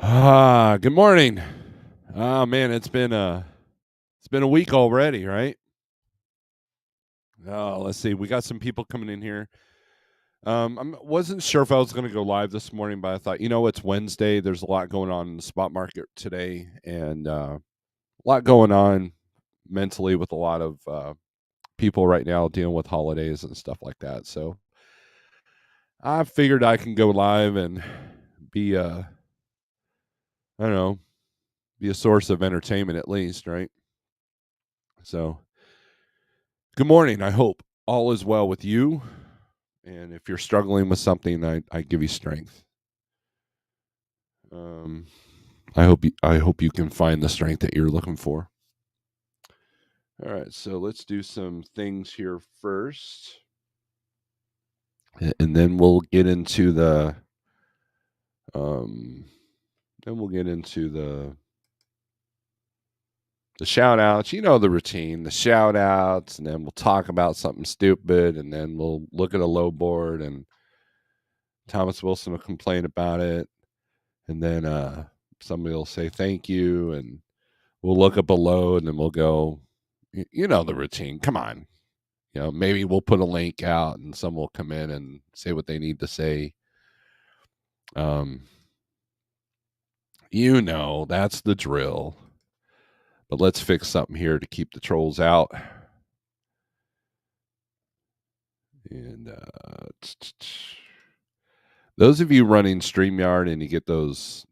Good morning. Oh man, it's been a week already, right? Oh, let's see. We got some people coming in here. I wasn't sure if I was going to go live this morning, but I thought, it's Wednesday. There's a lot going on in the spot market today, and a lot going on mentally with a lot of people right now dealing with holidays and stuff like that. So I figured I can go live and be, I don't know, be a source of entertainment at least, right? So good morning. I hope all is well with you. And if you're struggling with something, I give you strength. Um, I hope you can find the strength that you're looking for. All right, so let's do some things here first, and then we'll get into the um, the shout outs. You know the routine, the shout outs, and then we'll talk about something stupid, and then we'll look at a low board, and Thomas Wilson will complain about it, and then somebody will say thank you, and we'll look up a load, and then we'll go, you know the routine. Come on, maybe we'll put a link out, and some will come in and say what they need to say. Um, that's the drill. But let's fix something here to keep the trolls out. And those of you running StreamYard and you get those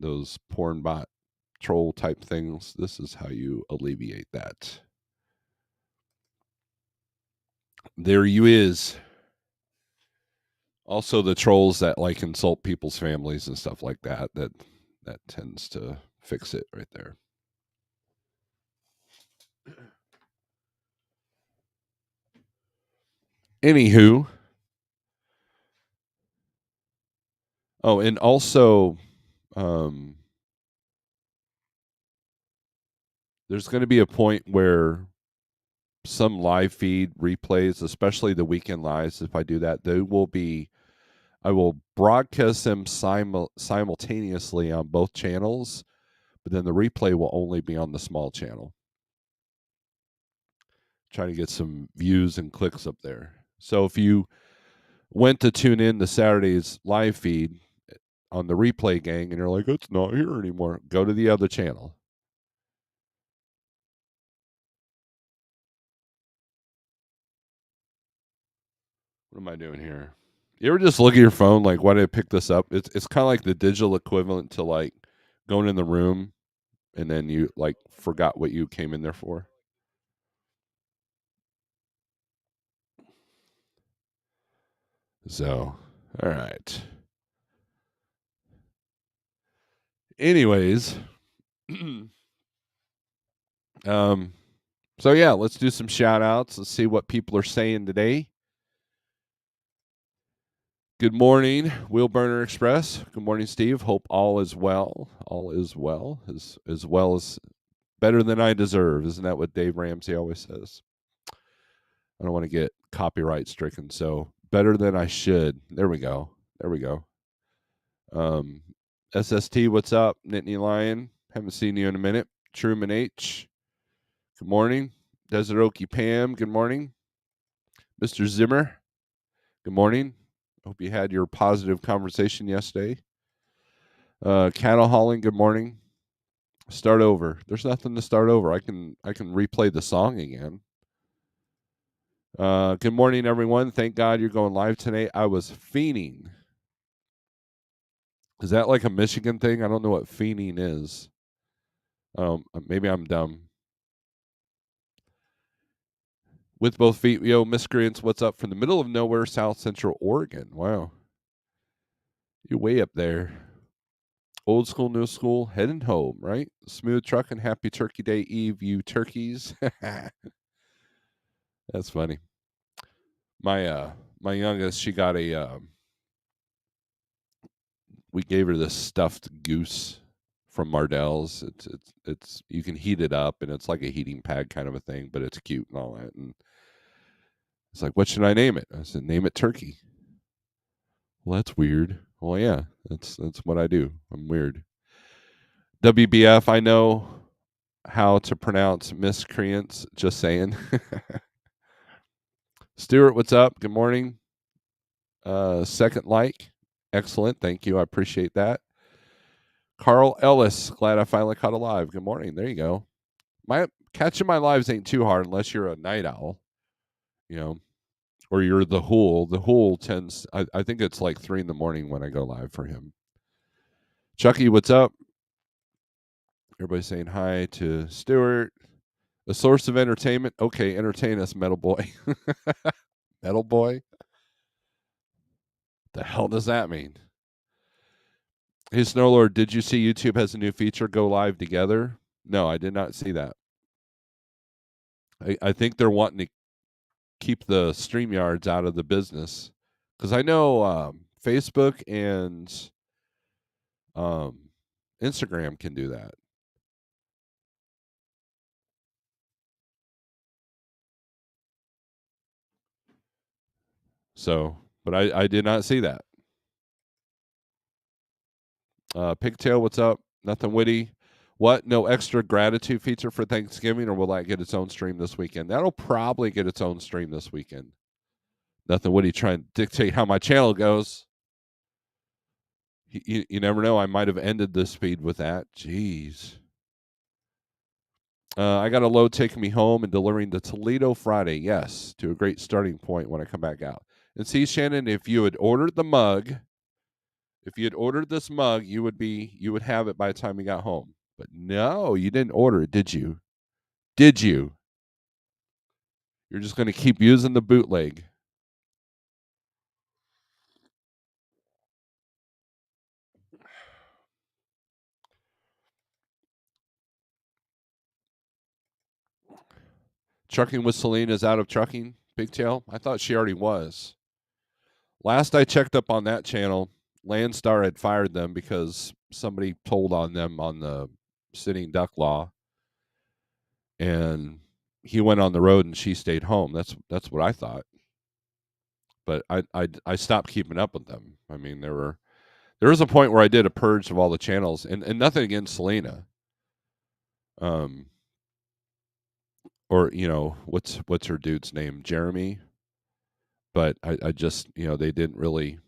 porn bot troll type things, this is how you alleviate that. There you is. Also the trolls that like insult people's families and stuff like that tends to fix it right there. Anywho, and also there's going to be a point where some live feed replays, especially the weekend lives, if I do that, I will broadcast them simultaneously on both channels, but then the replay will only be on the small channel. Trying to get some views and clicks up there. So if you went to tune in to Saturday's live feed on the replay gang and you're like, it's not here anymore, go to the other channel. What am I doing here? You ever just look at your phone like, why did I pick this up? It's kind of like the digital equivalent to like going in the room and then you like forgot what you came in there for. So, all right. Anyways, um, so yeah, let's do some shout outs. Let's see what people are saying today. Good morning, Wheel Burner Express. Good morning, Steve. Hope all is well. All is well, as well as better than I deserve. Isn't that what Dave Ramsey always says? I don't want to get copyright stricken, so better than I should. There we go. There we go. SST, what's up? Nittany Lion, haven't seen you in a minute. Truman H, good morning. Desert Okie Pam, good morning. Mr. Zimmer, good morning. Hope you had your positive conversation yesterday. Cattle hauling, good morning. Start over. There's nothing to start over. I can replay the song again. Good morning, everyone. Thank God you're going live tonight. I was fiending. Is that like a Michigan thing? I don't know what fiending is. Maybe I'm dumb. With both feet, yo, miscreants, what's up from the middle of nowhere, South Central Oregon? Wow, you're way up there. Old school, new school, heading home, right? Smooth trucking, happy Turkey Day Eve, you turkeys. That's funny. My youngest, she got we gave her this stuffed goose from Mardell's. It's you can heat it up and it's like a heating pad kind of a thing, but it's cute and all that. And it's like, what should I name it? I said, name it Turkey. Well, that's weird. Well, yeah, that's what I do. I'm weird. WBF, I know how to pronounce miscreants, just saying. Stuart, what's up? Good morning. Second like. Excellent. Thank you. I appreciate that. Carl Ellis, glad I finally caught a live. Good morning. There you go. Catching my lives ain't too hard unless you're a night owl, you know, or you're the Hool. The Hool tends, I think it's like 3 a.m. when I go live for him. Chucky, what's up? Everybody saying hi to Stuart. A source of entertainment. Okay, entertain us, Metal Boy. Metal Boy? The hell does that mean? Hey, Snorelord, did you see YouTube has a new feature, go live together? No, I did not see that. I think they're wanting to keep the StreamYards out of the business. Because I know Facebook and Instagram can do that. So, but I did not see that. Pigtail, what's up? Nothing witty. What? No extra gratitude feature for Thanksgiving, or will that get its own stream this weekend? That'll probably get its own stream this weekend. Nothing witty trying to dictate how my channel goes. You never know. I might have ended this feed with that. Jeez. I got a load taking me home and delivering to Toledo Friday. Yes, to a great starting point when I come back out. And see, Shannon, if you had ordered the mug, if you had ordered this mug, you would have it by the time you got home. But no, you didn't order it, did you? Did you? You're just going to keep using the bootleg. Trucking with Celine is out of trucking, Pigtail? I thought she already was. Last I checked up on that channel, Landstar had fired them because somebody told on them on the sitting duck law, and he went on the road and she stayed home. That's what I thought. But I stopped keeping up with them. I mean, there was a point where I did a purge of all the channels, and nothing against Selena. Or what's her dude's name, Jeremy. But I just they didn't really.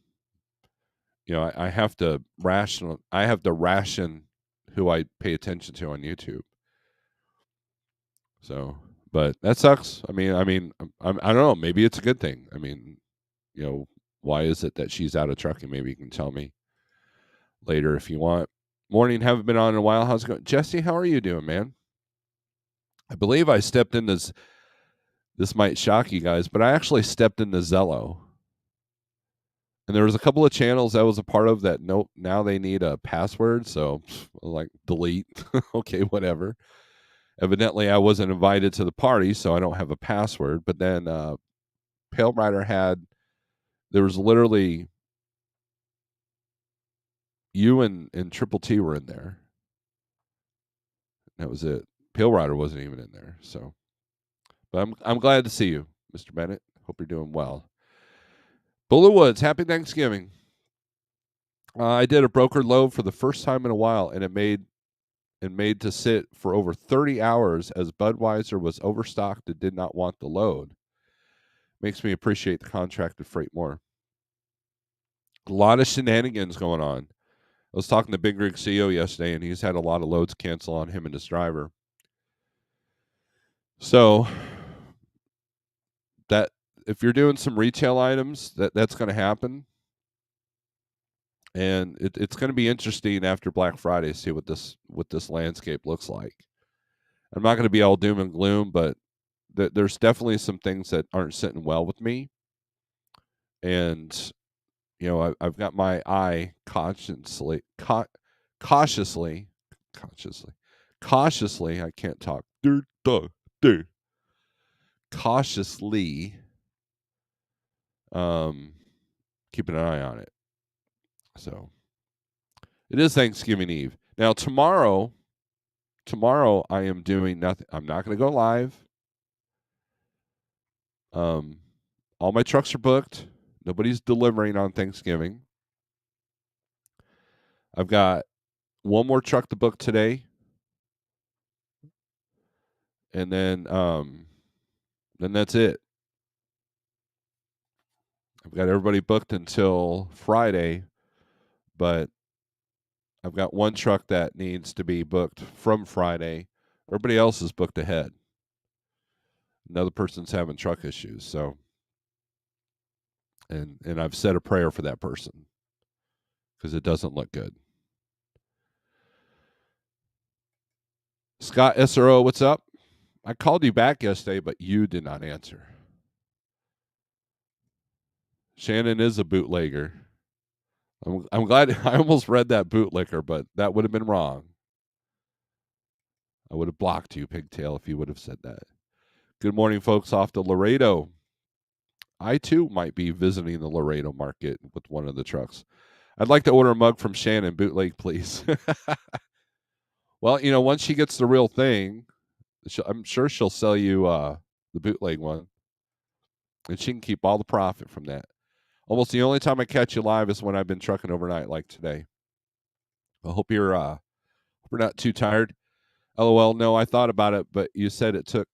I have to ration who I pay attention to on YouTube. So, but that sucks. I don't know. Maybe it's a good thing. I mean, why is it that she's out of trucking? Maybe you can tell me later if you want. Morning, haven't been on in a while. How's it going, Jesse? How are you doing, man? I believe I stepped in this. This might shock you guys, but I actually stepped into Zello. And there was a couple of channels I was a part of that nope, now they need a password, so like delete. Okay, whatever. Evidently I wasn't invited to the party, so I don't have a password. But then Pale Rider there was literally you and Triple T were in there. That was it. Pale Rider wasn't even in there. So but I'm glad to see you, Mr. Bennett. Hope you're doing well. Bullet Woods, happy Thanksgiving. I did a broker load for the first time in a while, and it made to sit for over 30 hours as Budweiser was overstocked and did not want the load. Makes me appreciate the contracted freight more. A lot of shenanigans going on. I was talking to Big Rig CEO yesterday, and he's had a lot of loads cancel on him and his driver. So that if you're doing some retail items, that's going to happen. And it's going to be interesting after Black Friday to see what this landscape looks like. I'm not going to be all doom and gloom, but there's definitely some things that aren't sitting well with me. And I've got my eye cautiously, cautiously, I can't talk. Cautiously, keeping an eye on it. So it is Thanksgiving Eve. Now tomorrow I am doing nothing. I'm not going to go live. All my trucks are booked. Nobody's delivering on Thanksgiving. I've got one more truck to book today, and then that's it. I've got everybody booked until Friday, but I've got one truck that needs to be booked from Friday. Everybody else is booked ahead. Another person's having truck issues, so and I've said a prayer for that person because it doesn't look good. Scott SRO, what's up? I called you back yesterday, but you did not answer. Shannon is a bootlegger. I'm glad I almost read that bootlicker, but that would have been wrong. I would have blocked you, Pigtail, if you would have said that. Good morning, folks, off to Laredo. I, too, might be visiting the Laredo market with one of the trucks. I'd like to order a mug from Shannon, bootleg, please. Well, once she gets the real thing, I'm sure she'll sell you the bootleg one, and she can keep all the profit from that. Almost the only time I catch you live is when I've been trucking overnight, like today. I hope you're not too tired. LOL. No, I thought about it, but you said it took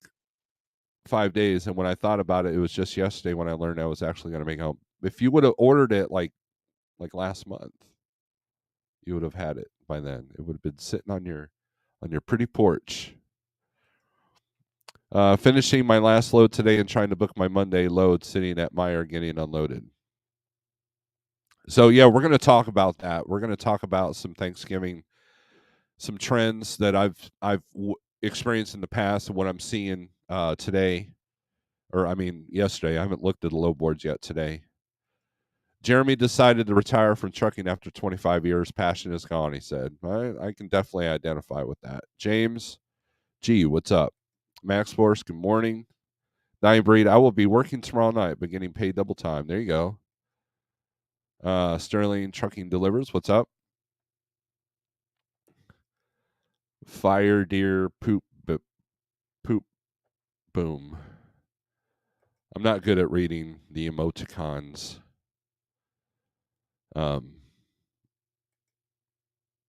5 days, and when I thought about it, it was just yesterday when I learned I was actually going to make home. If you would have ordered it like last month, you would have had it by then. It would have been sitting on your pretty porch. Finishing my last load today and trying to book my Monday load, sitting at Meyer getting unloaded. So yeah, we're going to talk about that. We're going to talk about some Thanksgiving, some trends that I've experienced in the past and what I'm seeing today, or I mean yesterday. I haven't looked at the load boards yet today. Jeremy decided to retire from trucking after 25 years. Passion is gone, he said. I can definitely identify with that. James G, what's up? Max Force, good morning. Dying Breed, I will be working tomorrow night, but getting paid double time. There you go. Sterling Trucking Delivers, what's up? Fire Deer Poop Poop Boom. I'm not good at reading the emoticons.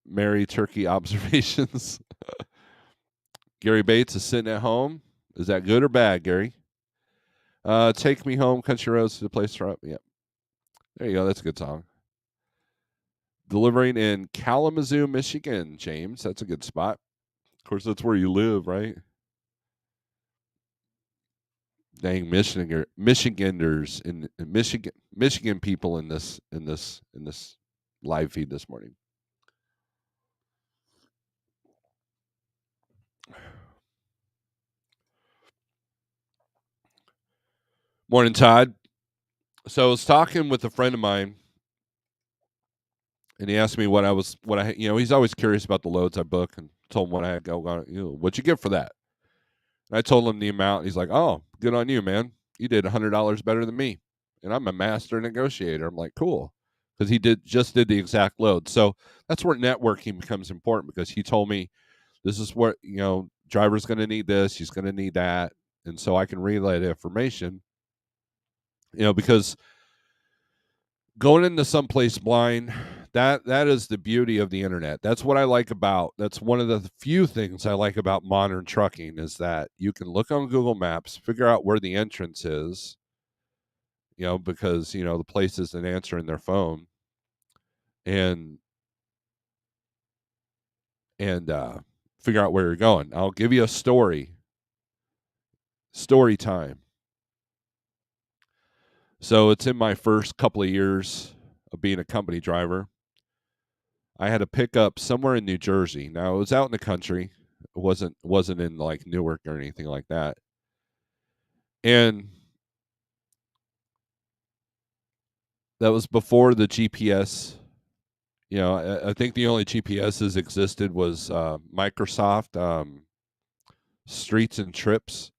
Merry Turkey Observations. Gary Bates is sitting at home. Is that good or bad, Gary? Take Me Home, Country Roads to the Place for Up. Yep. There you go. That's a good song. Delivering in Kalamazoo, Michigan, James. That's a good spot. Of course, that's where you live, right? Dang, Michiganders in Michigan people in this live feed this morning. Morning, Todd. So I was talking with a friend of mine, and he asked me what I he's always curious about the loads I book, and told him what I had go on. What'd you get for that? And I told him the amount. He's like, "Oh, good on you, man. You did $100 better than me." And I'm a master negotiator. I'm like, "Cool," because he did the exact load. So that's where networking becomes important, because he told me this is what driver's going to need this, he's going to need that, and so I can relay the information. Because going into someplace blind, that is the beauty of the internet. That's what I like about. That's one of the few things I like about modern trucking, is that you can look on Google Maps, figure out where the entrance is. Because the place isn't answering their phone, and figure out where you're going. I'll give you a story. Story time. So it's in my first couple of years of being a company driver. I had a pickup somewhere in New Jersey. Now it was out in the country. It wasn't in like Newark or anything like that. And that was before the GPS. I think the only GPSs existed was Microsoft Streets and Trips,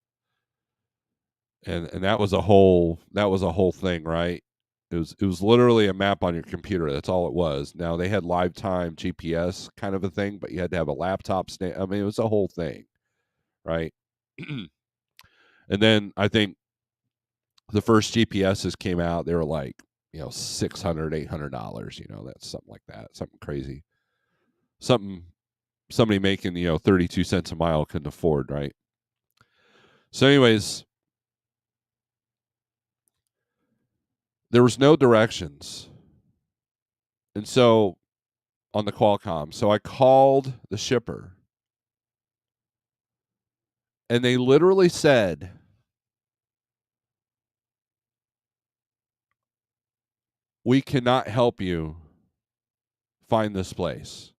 and that was a whole thing, right? It was literally a map on your computer. That's all it was. Now they had live time GPS kind of a thing, but you had to have a laptop. I mean, it was a whole thing, right? And then I think the first GPSs came out. They were like $600, $800. That's something like that, something crazy. somebody making 32 cents a mile couldn't afford, right? So anyways, there was no directions. And so on the Qualcomm, so I called the shipper, and they literally said, "We cannot help you find this place.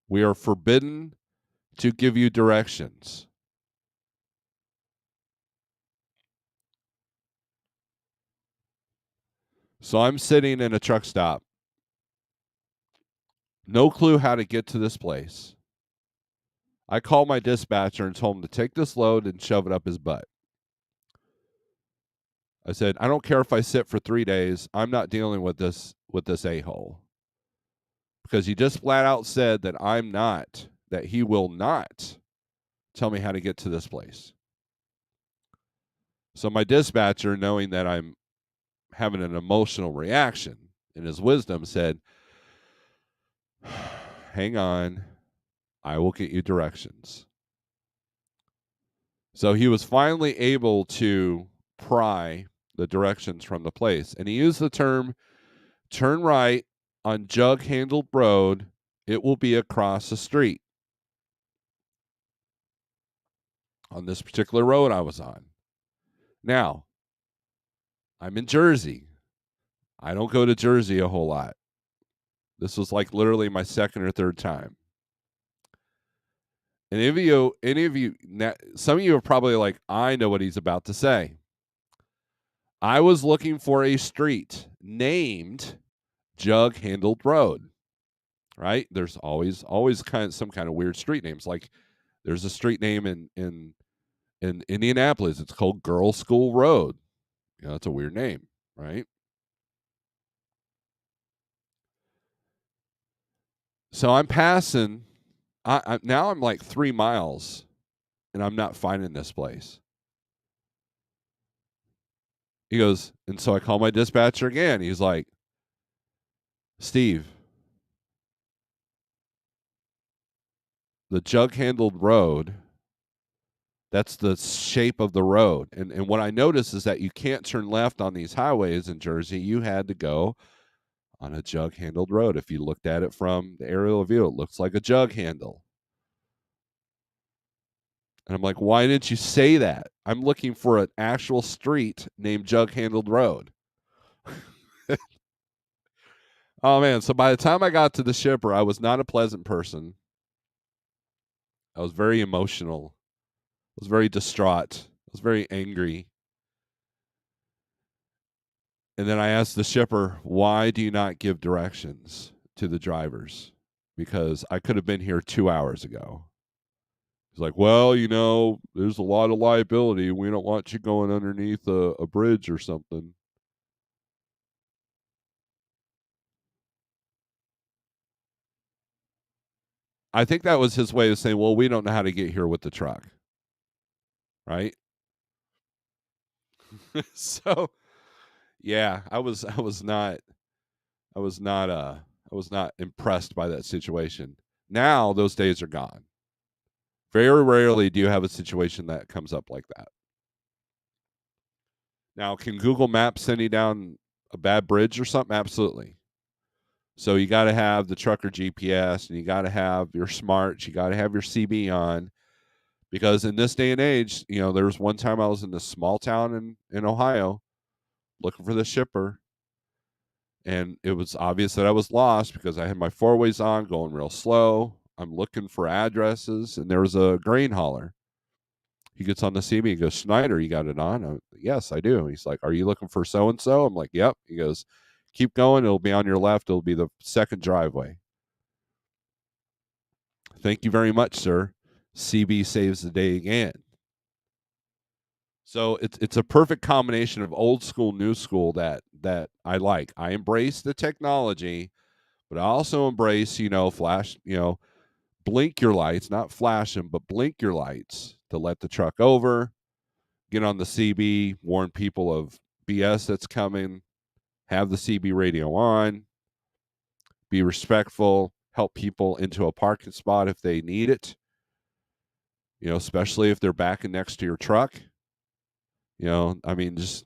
We are forbidden to give you directions." So I'm sitting in a truck stop, no clue how to get to this place. I called my dispatcher and told him to take this load and shove it up his butt. I said, "I don't care if I sit for 3 days. I'm not dealing with this a-hole." Because he just flat out said that he will not tell me how to get to this place. So my dispatcher, knowing that I'm having an emotional reaction, in his wisdom said, "Hang on, I will get you directions." So he was finally able to pry the directions from the place. And he used the term, "Turn right on Jug Handled Road. It will be across the street." On this particular road I was on. Now, I'm in Jersey. I don't go to Jersey a whole lot. This was like literally my second or third time. And some of you are probably like, I know what he's about to say. I was looking for a street named Jug Handled Road, right? There's always some kind of weird street names. Like there's a street name in Indianapolis. It's called Girls School Road. That's a weird name, right? So I'm passing. Now I'm like 3 miles, and I'm not finding this place. He goes, and so I call my dispatcher again. He's like, "Steve, the Jug Handled Road, that's the shape of the road. And what I noticed is that you can't turn left on these highways in Jersey. You had to go on a jug handled road. If you looked at it from the aerial view, it looks like a jug handle." And I'm like, "Why didn't you say that? I'm looking for an actual street named Jug Handled Road." Oh, man. So by the time I got to the shipper, I was not a pleasant person. I was very emotional. I was very distraught. I was very angry. And then I asked the shipper, "Why do you not give directions to the drivers? Because I could have been here 2 hours ago." He's like, "Well, there's a lot of liability. We don't want you going underneath a bridge or something." I think that was his way of saying, "Well, we don't know how to get here with the truck." Right? So, yeah, I was not I was not impressed by that situation. Now those days are gone. Very rarely do you have a situation that comes up like that. Now, can Google Maps send you down a bad bridge or something? Absolutely. So you got to have the trucker GPS, and you got to have your smarts, you got to have your CB on, because in this day and age, there was one time I was in this small town in Ohio looking for the shipper, and it was obvious that I was lost because I had my four ways on, going real slow. I'm looking for addresses, and there was a grain hauler. He gets on the CB. He goes, "Schneider, you got it on?" "Yes, I do." He's like, "Are you looking for so and so?" I'm like, "Yep." He goes, "Keep going. It'll be on your left. It'll be the second driveway." "Thank you very much, sir." CB saves the day again. So it's a perfect combination of old school, new school that I like. I embrace the technology, but I also embrace, flash, blink your lights, not flash them, but blink your lights to let the truck over, get on the CB, warn people of BS that's coming, have the CB radio on, be respectful, help people into a parking spot if they need it. Especially if they're backing next to your truck. I mean, just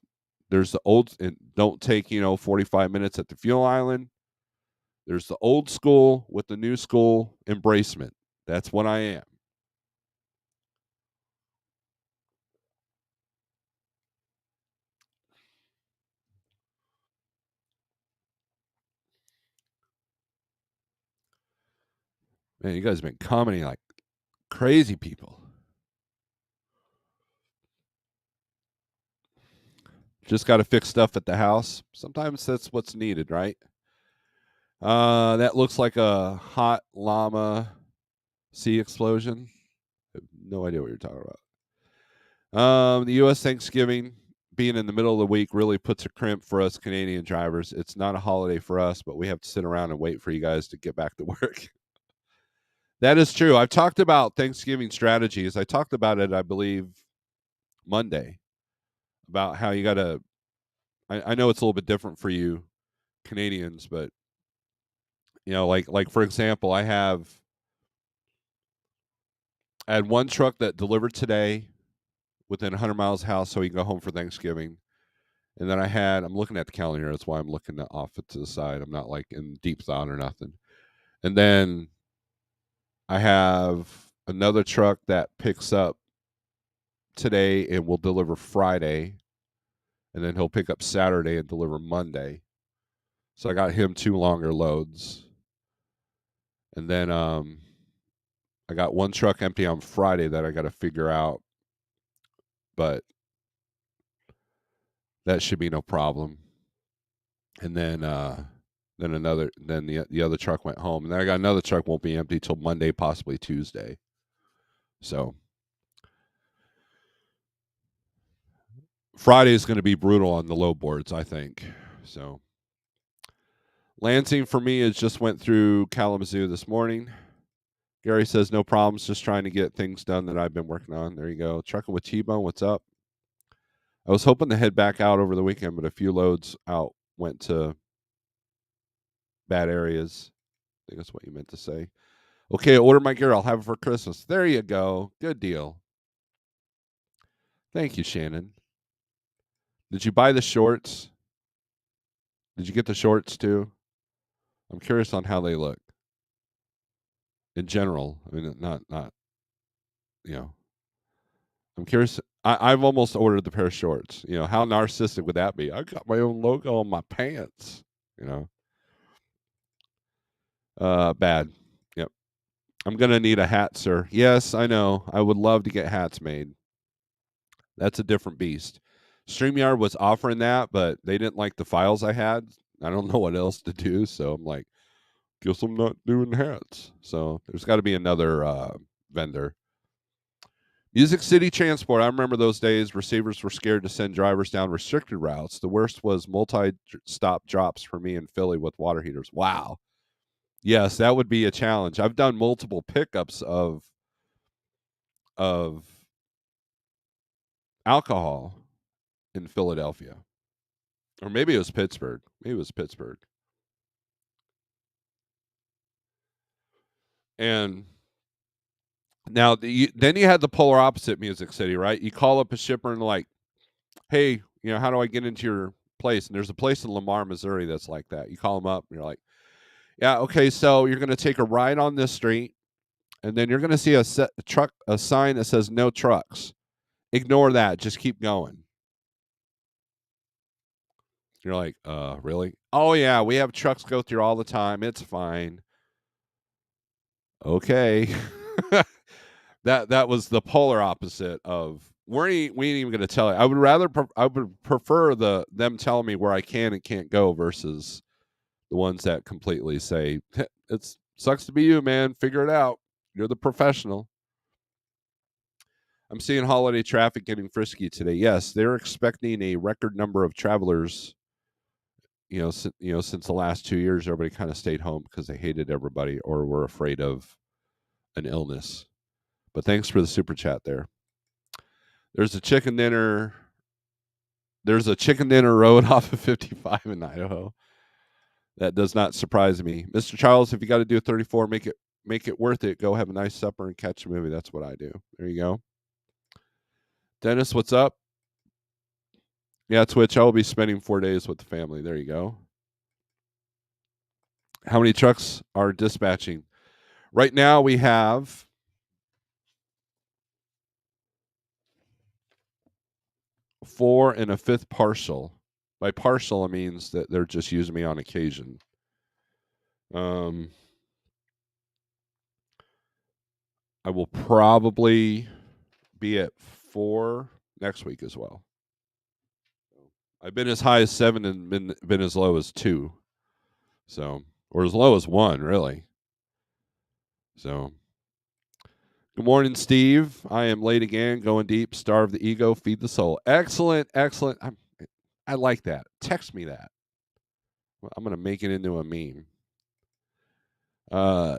there's the old, and don't take 45 minutes at the fuel island. There's the old school with the new school embracement. That's what I am. Man, you guys have been commenting like crazy people. Just got to fix stuff at the house. Sometimes that's what's needed, right? That looks like a hot llama sea explosion. I have no idea what you're talking about. The U.S. Thanksgiving being in the middle of the week really puts a crimp for us Canadian drivers. It's not a holiday for us, but we have to sit around and wait for you guys to get back to work. That is true. I've talked about Thanksgiving strategies. I talked about it, I believe, Monday, about how you got to. I know it's a little bit different for you Canadians, but like for example, I had one truck that delivered today within 100 miles of the house, so he can go home for Thanksgiving. And then I'm looking at the calendar. That's why I'm looking off it to the side. I'm not like in deep thought or nothing. And then I have another truck that picks up today and will deliver Friday. And then he'll pick up Saturday and deliver Monday. So I got him 2 longer loads. And then I got one truck empty on Friday that I got to figure out. But that should be no problem. And then the other truck went home, and then I got another truck won't be empty till Monday, possibly Tuesday. So Friday is going to be brutal on the low boards, I think. So Lansing for me is just went through Kalamazoo this morning. Gary says no problems, just trying to get things done that I've been working on. There you go. Trucking with T-Bone, what's up? I was hoping to head back out over the weekend, but a few loads out went to bad areas. I think that's what you meant to say. Okay, order my gear. I'll have it for Christmas. There you go. Good deal. Thank you, Shannon. Did you buy the shorts? Did you get the shorts too? I'm curious on how they look. In general, I mean, not you know. I'm curious. I've almost ordered the pair of shorts. How narcissistic would that be? I got my own logo on my pants. Bad. Yep. I'm gonna need a hat, sir. Yes, I know. I would love to get hats made. That's a different beast. StreamYard was offering that, but they didn't like the files I had. I don't know what else to do, so I'm like, guess I'm not doing hats. So there's got to be another vendor. Music City Transport. I remember those days. Receivers were scared to send drivers down restricted routes. The worst was multi-stop drops for me in Philly with water heaters. Wow. Yes, that would be a challenge. I've done multiple pickups of alcohol in Philadelphia. Or maybe it was Pittsburgh. And now then you had the polar opposite, Music City, right? You call up a shipper and like, hey, how do I get into your place? And there's a place in Lamar, Missouri that's like that. You call them up and you're like, yeah, okay, so you're going to take a ride on this street, and then you're going to see a sign that says no trucks. Ignore that. Just keep going. You're like, really? Oh yeah, we have trucks go through all the time. It's fine. Okay. that was the polar opposite of we ain't even going to tell you. I would prefer them telling me where I can and can't go versus the ones that completely say it sucks to be you, man. Figure it out. You're the professional. I'm seeing holiday traffic getting frisky today. Yes, they're expecting a record number of travelers. Since the last 2 years, everybody kind of stayed home because they hated everybody or were afraid of an illness. But thanks for the super chat there. There's a chicken dinner road off of 55 in Idaho. That does not surprise me. Mr. Charles, if you got to do a 34, make it worth it. Go have a nice supper and catch a movie. That's what I do. There you go. Dennis, what's up? Yeah, Twitch. I will be spending 4 days with the family. There you go. How many trucks are dispatching? Right now we have 4 and a fifth partial. By partial, it means that they're just using me on occasion. I will probably be at 4 next week as well. I've been as high as 7 and been as low as 2. So, or as low as 1, really. So, good morning, Steve. I am late again, going deep, starve the ego, feed the soul. Excellent, excellent. I like that. Text me that. I'm going to make it into a meme.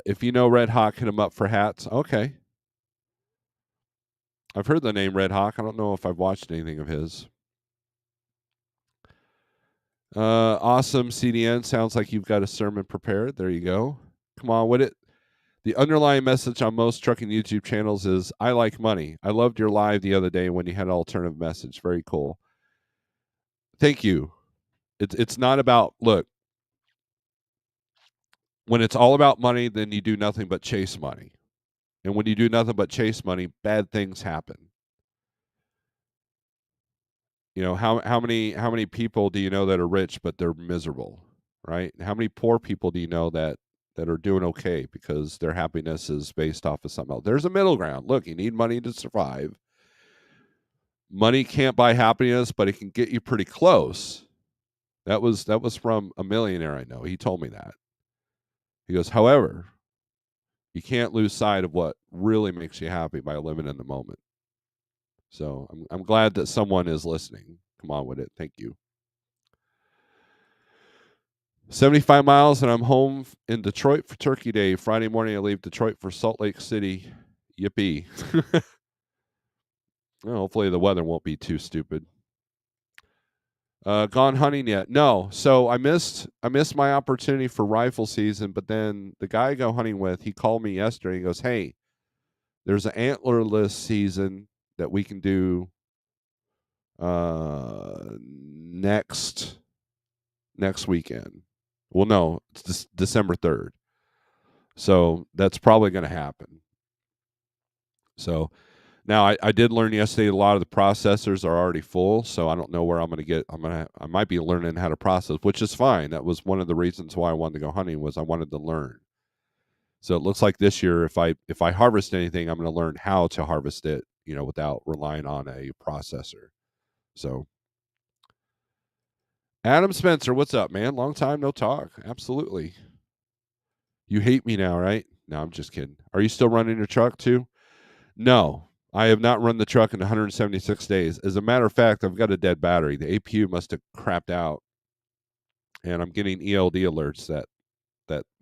If you know Red Hawk, hit him up for hats. Okay. I've heard the name Red Hawk. I don't know if I've watched anything of his. Awesome CDN. Sounds like you've got a sermon prepared. There you go. Come on with it. The underlying message on most trucking YouTube channels is I like money. I loved your live the other day when you had an alternative message. Very cool. Thank you. It's not about, look, when it's all about money, then you do nothing but chase money. And when you do nothing but chase money, bad things happen. You know, how many people do you know that are rich but they're miserable, right? How many poor people do you know that are doing okay because their happiness is based off of something else? There's a middle ground. Look, you need money to survive. Money can't buy happiness, but it can get you pretty close. That was from a millionaire I know. He told me that. He goes, however, you can't lose sight of what really makes you happy by living in the moment. So I'm glad that someone is listening. Come on with it. Thank you. 75 miles and I'm home in Detroit for Turkey Day. Friday morning I leave Detroit for Salt Lake City. Yippee. Well, hopefully the weather won't be too stupid. Gone hunting yet? No. So I missed my opportunity for rifle season, but then the guy I go hunting with, he called me yesterday. He goes, "Hey, there's an antlerless season that we can do next weekend." Well, no, it's December 3rd. So that's probably going to happen. So now I did learn yesterday a lot of the processors are already full, so I don't know where I'm going to get. I might be learning how to process, which is fine. That was one of the reasons why I wanted to go hunting was I wanted to learn. So it looks like this year, if I harvest anything, I'm going to learn how to harvest it, you know, without relying on a processor. So, Adam Spencer, what's up, man? Long time no talk. Absolutely. You hate me now, right? No, I'm just kidding. Are you still running your truck too? No, I have not run the truck in 176 days. As a matter of fact, I've got a dead battery. The APU must have crapped out, and I'm getting ELD alerts that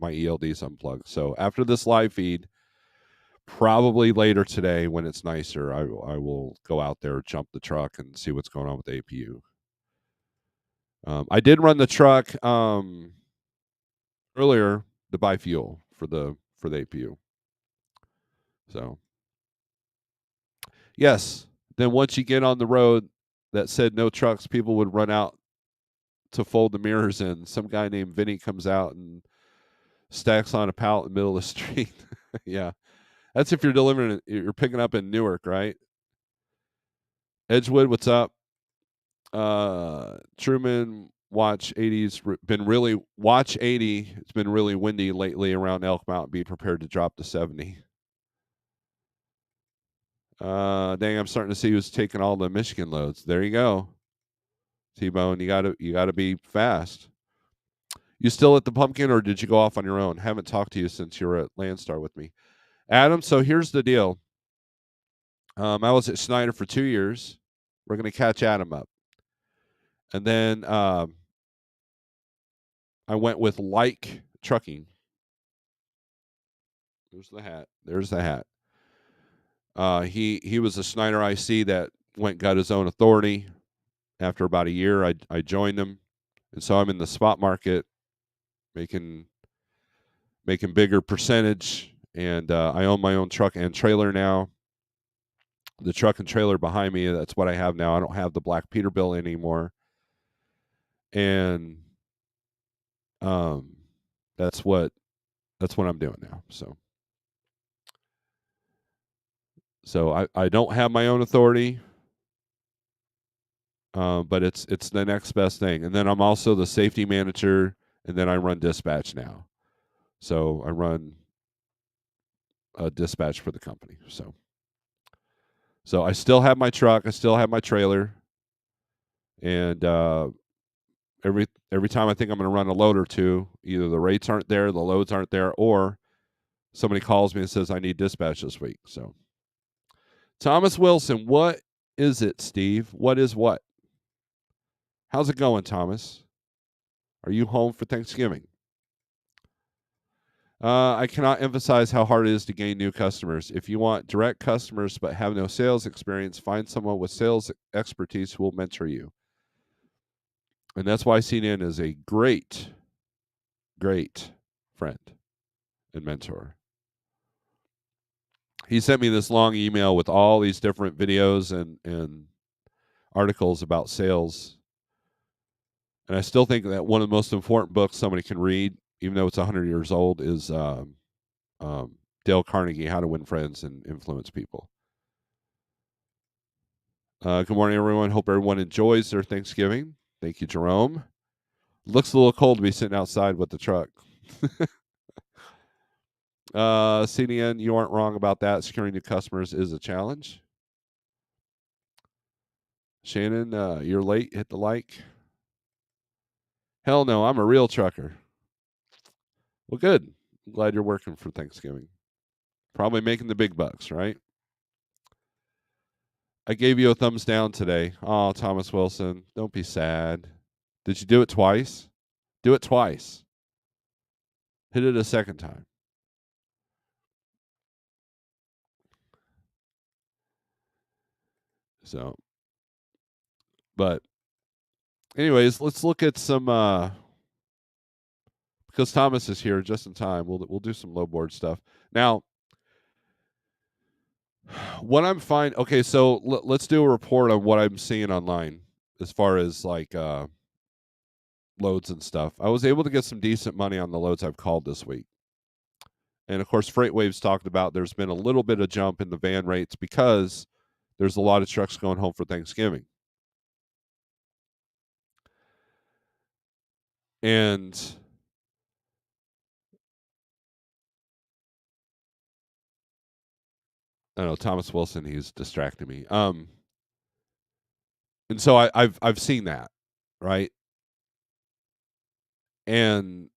my ELD's unplugged. So after this live feed, probably later today when it's nicer, I will go out there, jump the truck, and see what's going on with the APU. I did run the truck earlier to buy fuel for the APU. So yes, then once you get on the road that said no trucks, people would run out to fold the mirrors in. Some guy named Vinny comes out and stacks on a pallet in the middle of the street. Yeah. That's if you're delivering, you're picking up in Newark, right? Edgewood, what's up? Truman, watch 80's been really, watch 80. It's been really windy lately around Elk Mountain. Be prepared to drop to 70. Dang, I'm starting to see who's taking all the Michigan loads. There you go. T-Bone, you gotta be fast. You still at the pumpkin or did you go off on your own? Haven't talked to you since you were at Landstar with me. Adam, so here's the deal. I was at Schneider for 2 years. We're going to catch Adam up. And then I went with Like Trucking. There's the hat. There's the hat. He was a Schneider IC that got his own authority. After about a year, I joined him. And so I'm in the spot market making bigger percentage, and I own my own truck and trailer now. The truck and trailer behind me, that's what I have now. I don't have the Black Peterbilt anymore, and um, that's what I'm doing now. So I don't have my own authority, but it's the next best thing. And then I'm also the safety manager, and then I run dispatch now. So I run a dispatch for the company. So I still have my truck, I still have my trailer, and every time I think I'm going to run a load or two, either the rates aren't there, the loads aren't there, or somebody calls me and says I need dispatch this week. So Thomas Wilson, what is it, Steve? What is what? How's it going, Thomas? Are you home for Thanksgiving? I cannot emphasize how hard it is to gain new customers. If you want direct customers but have no sales experience, find someone with sales expertise who will mentor you. And that's why CNN is a great, great friend and mentor. He sent me this long email with all these different videos and articles about sales. And I still think that one of the most important books somebody can read, even though it's 100 years old, is Dale Carnegie, How to Win Friends and Influence People. Good morning, everyone. Hope everyone enjoys their Thanksgiving. Thank you, Jerome. Looks a little cold to be sitting outside with the truck. CDN, you aren't wrong about that. Securing new customers is a challenge. Shannon, you're late. Hit the like. Hell no, I'm a real trucker. Well, good. I'm glad you're working for Thanksgiving. Probably making the big bucks, right? I gave you a thumbs down today. Oh, Thomas Wilson, don't be sad. Did you do it twice? Do it twice. Hit it a second time. So, but anyways, let's look at some because Thomas is here just in time. We'll do some low board stuff. Now, what I'm finding, okay, so let's do a report on what I'm seeing online as far as like loads and stuff. I was able to get some decent money on the loads I've called this week. And of course, FreightWaves talked about there's been a little bit of jump in the van rates because there's a lot of trucks going home for Thanksgiving. And I don't know, Thomas Wilson, he's distracting me. And so I've seen that, right? And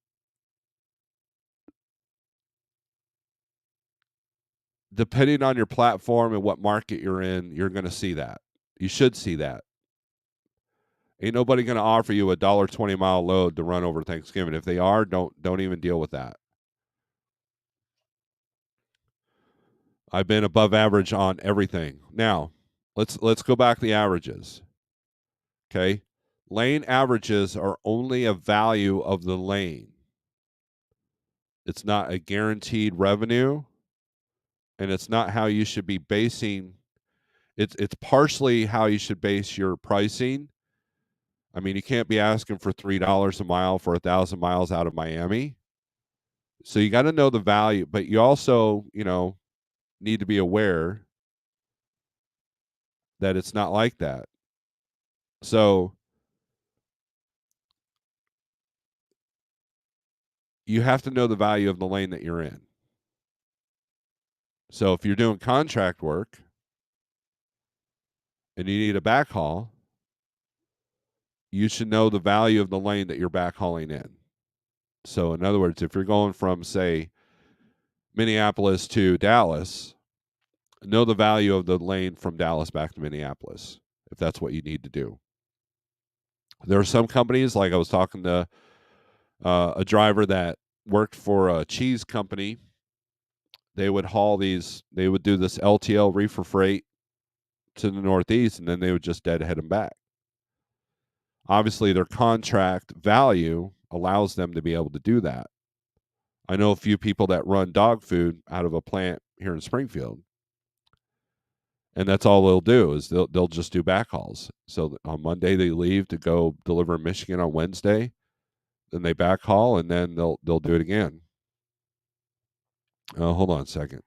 depending on your platform and what market you're in, you're going to see that. You should see that. Ain't nobody going to offer you a $1.20 load to run over Thanksgiving. If they are, don't even deal with that. I've been above average on everything. Now, let's go back to the averages. Okay? Lane averages are only a value of the lane. It's not a guaranteed revenue, and it's not how you should be basing it's partially how you should base your pricing. I mean, you can't be asking for $3 a mile for 1,000 miles out of Miami. So you got to know the value, but you also, need to be aware that it's not like that. So you have to know the value of the lane that you're in. So if you're doing contract work and you need a backhaul, you should know the value of the lane that you're backhauling in. So in other words, if you're going from, say, Minneapolis to Dallas, know the value of the lane from Dallas back to Minneapolis, if that's what you need to do. There are some companies, like I was talking to a driver that worked for a cheese company. They would do this LTL reefer freight to the Northeast, and then they would just deadhead them back. Obviously, their contract value allows them to be able to do that. I know a few people that run dog food out of a plant here in Springfield, and that's all they'll do is they'll just do backhauls. So on Monday they leave to go deliver in Michigan on Wednesday, then they backhaul, and then they'll do it again. Hold on a second.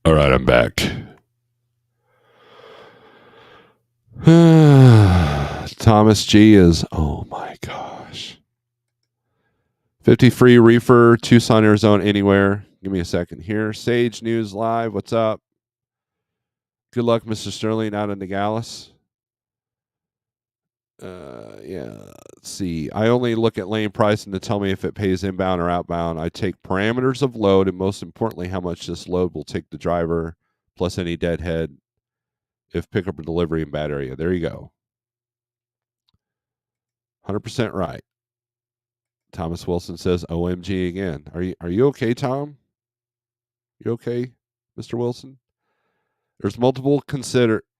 All right, I'm back. Thomas G is, oh my gosh. 50 free reefer, Tucson, Arizona, anywhere. Give me a second here. Sage News Live, what's up? Good luck, Mr. Sterling, out in Nogales. Yeah, let's see. I only look at lane pricing to tell me if it pays inbound or outbound. I take parameters of load and most importantly, how much this load will take the driver plus any deadhead if pickup or delivery in bad area. There you go. 100% right. Thomas Wilson says OMG again. Are you okay, Tom? You okay, Mr. Wilson? There's multiple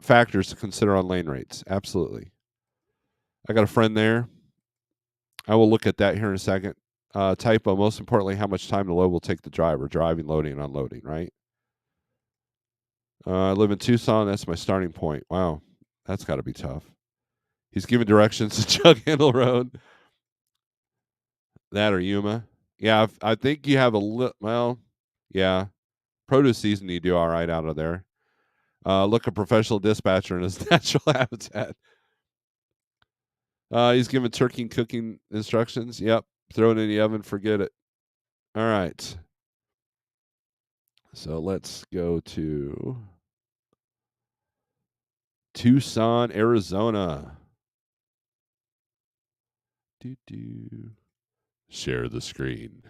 factors to consider on lane rates. Absolutely. I got a friend there. I will look at that here in a second. Typo, most importantly, how much time the load will take the driver, driving, loading, and unloading, right? I live in Tucson. That's my starting point. Wow. That's got to be tough. He's giving directions to Jug Handle Road. That or Yuma. Yeah, I think you have a little, well, yeah. Produce season, you do all right out of there. Look a professional dispatcher in his natural habitat. He's giving turkey and cooking instructions. Yep. Throw it in the oven, forget it. All right. So let's go to Tucson, Arizona. Do. Share the screen.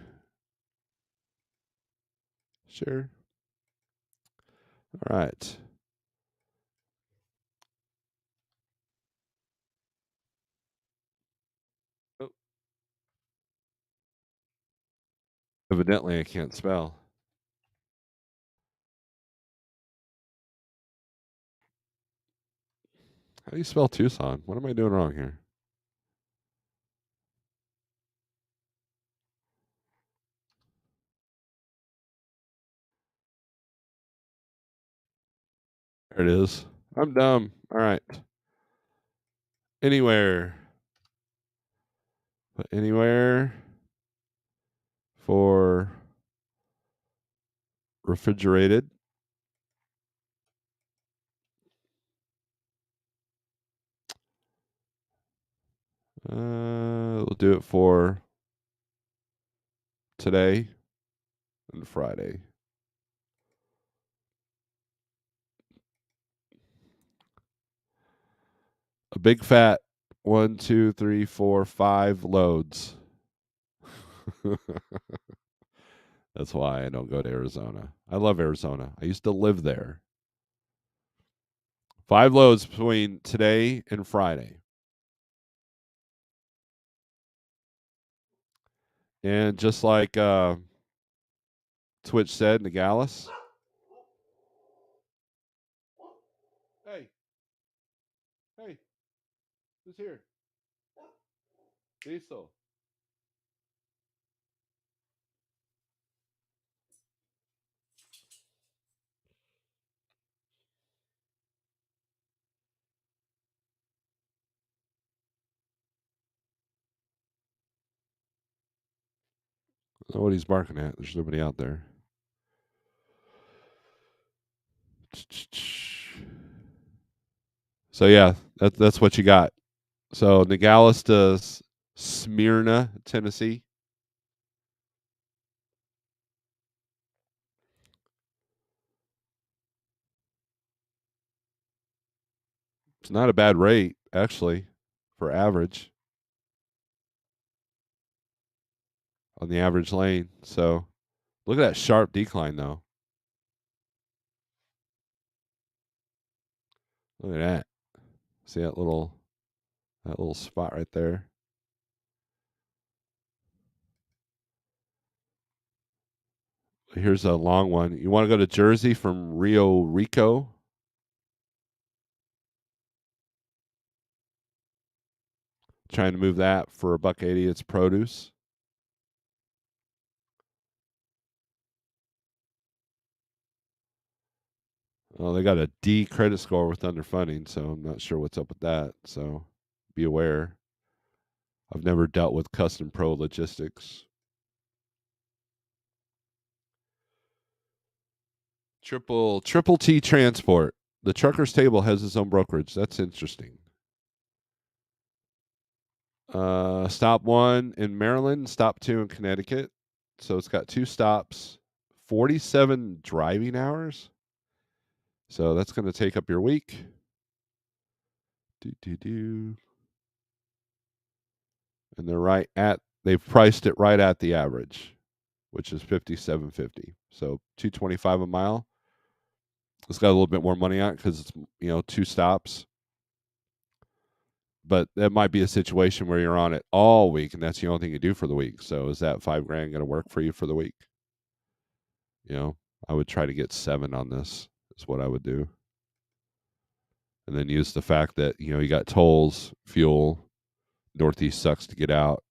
Share. All right. Oh. Evidently, I can't spell. How do you spell Tucson? What am I doing wrong here? There it is. I'm dumb. All right. Anywhere. Put anywhere for refrigerated. We'll do it for today and Friday. A big fat 1, 2, 3, 4, 5 loads. That's why I don't go to Arizona. I love Arizona. I used to live there. 5 loads between today and Friday. And just like Twitch said, Nogales. Hey. Hey. Who's here? Diesel. I don't know what he's barking at. There's nobody out there. So yeah, that's what you got. So Nogales to Smyrna, Tennessee. It's not a bad rate, actually, for average on the average lane. So look at that sharp decline, though. Look at that. See that little spot right there. Here's a long one. You want to go to Jersey from Rio Rico? Trying to move that for $1.80. It's produce. Oh, they got a D credit score with underfunding, so I'm not sure what's up with that. So be aware. I've never dealt with Custom Pro Logistics. Triple T Transport. The Truckers Table has its own brokerage. That's interesting. Stop 1 in Maryland, stop 2 in Connecticut. So it's got 2 stops, 47 driving hours. So that's going to take up your week. And they've priced it right at the average, which is $57.50. So $225 a mile. It's got a little bit more money on it because it's 2 stops. But that might be a situation where you're on it all week, and that's the only thing you do for the week. So is that $5,000 going to work for you for the week? I would try to get 7 on this. Is what I would do, and then use the fact that you got tolls, fuel. Northeast sucks to get out.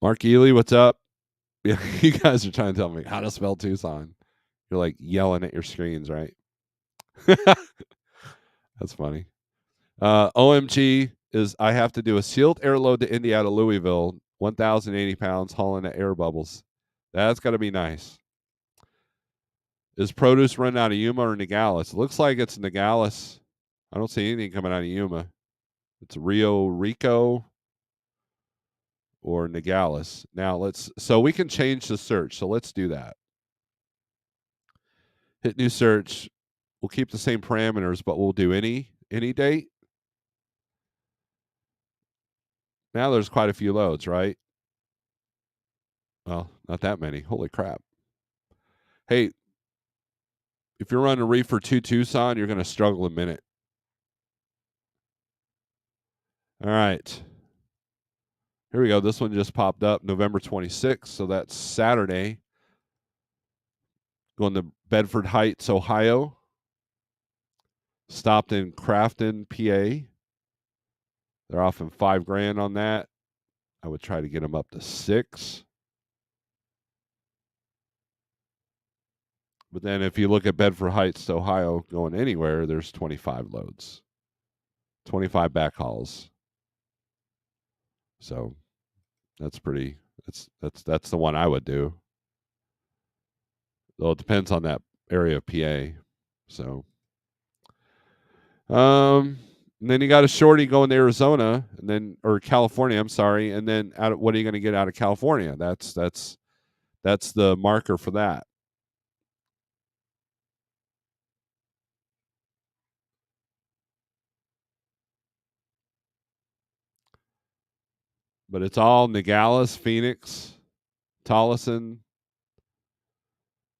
Mark Ely, what's up? Yeah, you guys are trying to tell me how to spell Tucson. You're like yelling at your screens, right? That's funny. OMG is I have to do a sealed air load to Indy out of Louisville, 1,080 pounds, hauling at air bubbles. That's got to be nice. Is produce running out of Yuma or Nogales? It looks like it's Nogales. I don't see anything coming out of Yuma. It's Rio Rico. or Nogales. Now so we can change the search. So let's do that. Hit new search. We'll keep the same parameters, but we'll do any date. Now there's quite a few loads, right? Well, not that many. Holy crap. Hey, if you're running a reefer to Tucson, you're going to struggle a minute. All right. Here we go. This one just popped up November 26th. So that's Saturday. Going to Bedford Heights, Ohio. Stopped in Crafton, PA. They're offering $5,000 on that. I would try to get them up to 6. But then if you look at Bedford Heights, Ohio, going anywhere, there's 25 loads, 25 backhauls. So that's pretty. That's the one I would do. Though it depends on that area of PA. So, and then you got a shorty going to Arizona, and then or California. I'm sorry, and then what are you going to get out of California? That's the marker for that. But it's all Nogales, Phoenix, Tolleson,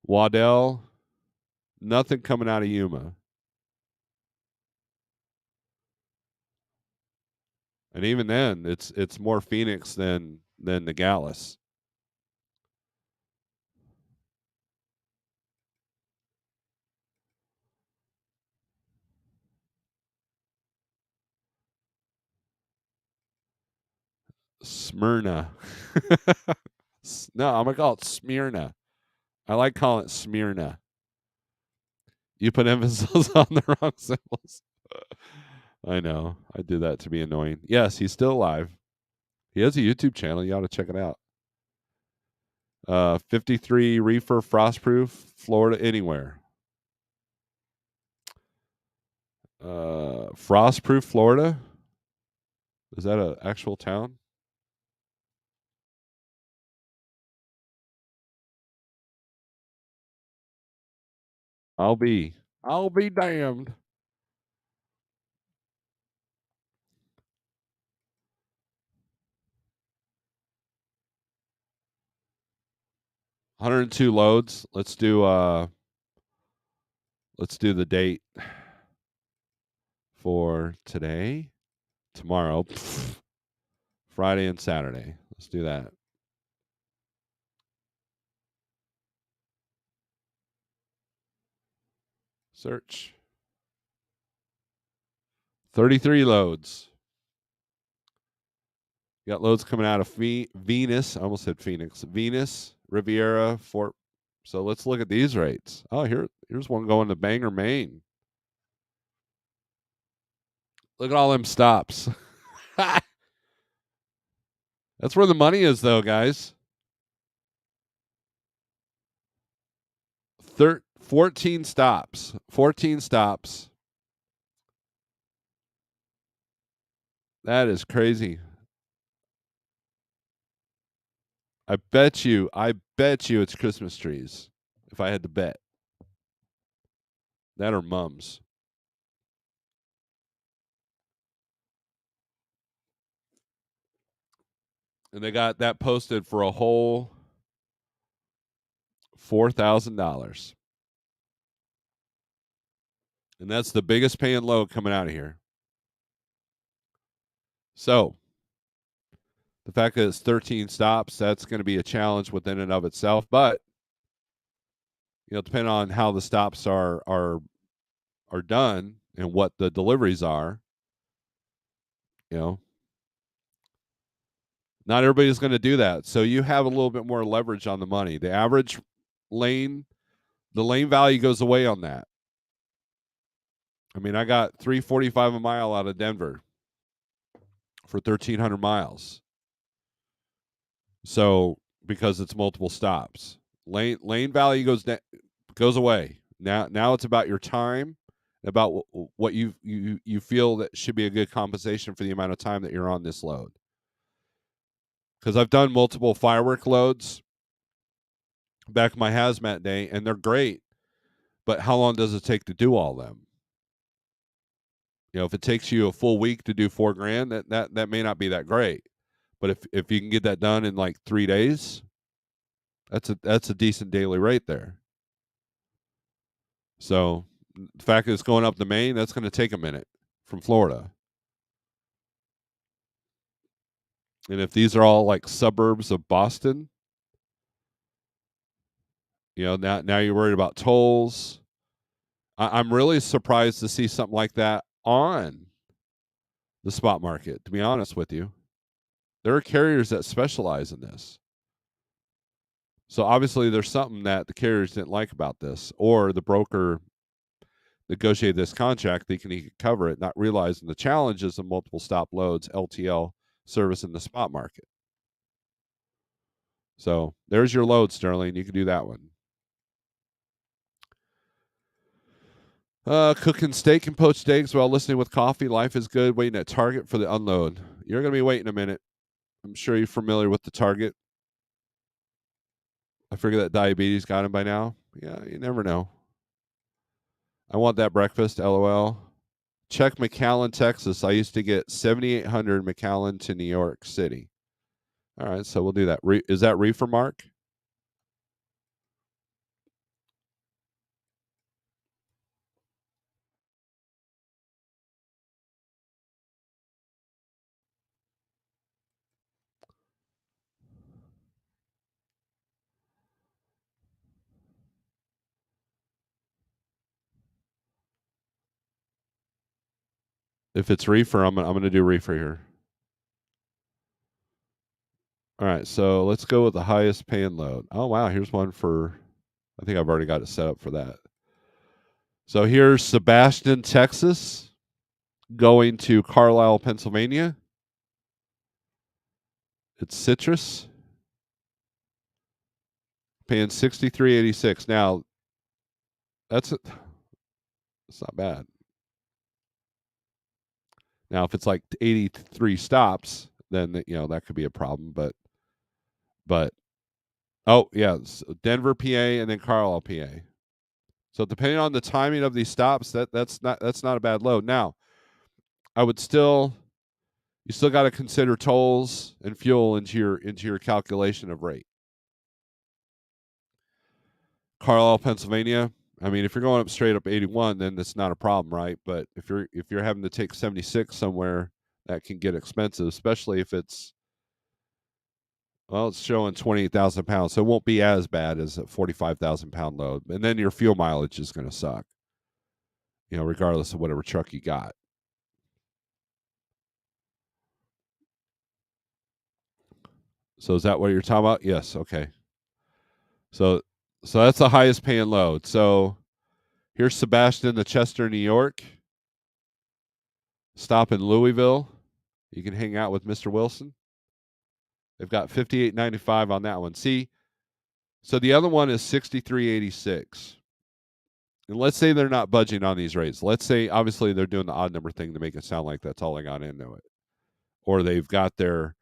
Waddell. Nothing coming out of Yuma. And even then, it's more Phoenix than Nogales. Smyrna. No, I'm gonna call it Smyrna. I like calling it Smyrna. You put emphasis on the wrong symbols. I know. I do that to be annoying. Yes, he's still alive. He has a YouTube channel. You ought to check it out. 53 reefer, frostproof, Florida, anywhere. Frostproof, Florida. Is that an actual town? I'll be damned. $102 loads. Let's do the date for today, tomorrow, Friday and Saturday. Let's do that. Search. 33 loads. You got loads coming out of Venus. I almost said Phoenix. Venus, Riviera, Fort. So let's look at these rates. Oh, here's one going to Bangor, Maine. Look at all them stops. That's where the money is, though, guys. 14 stops. 14 stops. That is crazy. I bet you it's Christmas trees. If I had to bet. That or mums. And they got that posted for a whole $4,000. And that's the biggest paying load coming out of here. So, the fact that it's 13 stops, that's going to be a challenge within and of itself. But, depending on how the stops are done and what the deliveries are, not everybody's going to do that. So you have a little bit more leverage on the money. The average lane, the lane value goes away on that. I mean, I got $3.45 a mile out of Denver for 1,300 miles. So because it's multiple stops, lane value goes away. Now it's about your time, about what you feel that should be a good compensation for the amount of time that you're on this load. because I've done multiple firework loads back in my hazmat day, and they're great. But how long does it take to do all of them? If it takes you a full week to do $4,000, that may not be that great. But if you can get that done in like 3 days, that's a decent daily rate there. So the fact that it's going up to Maine, that's going to take a minute from Florida. And if these are all like suburbs of Boston, now you're worried about tolls. I'm really surprised to see something like that on the spot market, to be honest with you. There are carriers that specialize in this. So obviously there's something that the carriers didn't like about this, or the broker negotiated this contract thinking he could cover it, not realizing the challenges of multiple stop loads, LTL service in the spot market. So there's your load, Sterling. You can do that one. Cooking steak and poached eggs while listening with coffee. Life is good. Waiting at Target for the unload. You're going to be waiting a minute. I'm sure you're familiar with the Target. I figure that diabetes got him by now. Yeah, you never know. I want that breakfast, LOL. Check McAllen, Texas. I used to get 7,800 McAllen to New York City. All right, so we'll do that. Is that reefer, Mark? If it's reefer, I'm going to do reefer here. All right, so let's go with the highest paying load. Oh, wow, here's one for, I think I've already got it set up for that. So here's Sebastian, Texas, going to Carlisle, Pennsylvania. It's citrus, paying $63.86. Now, that's not bad. Now, if it's like 83 stops, then that could be a problem. But oh yeah, Denver, PA, and then Carlisle, PA. So depending on the timing of these stops, that's not a bad load. Now, I would you still got to consider tolls and fuel into your calculation of rate. Carlisle, Pennsylvania. I mean, if you're going up straight up 81, then that's not a problem, right? But if you're having to take 76 somewhere, that can get expensive, especially if it's showing 28,000 pounds, so it won't be as bad as a 45,000 pound load. And then your fuel mileage is going to suck, regardless of whatever truck you got. So is that what you're talking about? Yes. Okay. So that's the highest paying load. So here's Sebastian, the Chester, New York. Stop in Louisville. You can hang out with Mr. Wilson. They've got $58.95 on that one. See, so the other one is $63.86. And let's say they're not budging on these rates. Let's say obviously they're doing the odd number thing to make it sound like that's all I got into it, or they've got their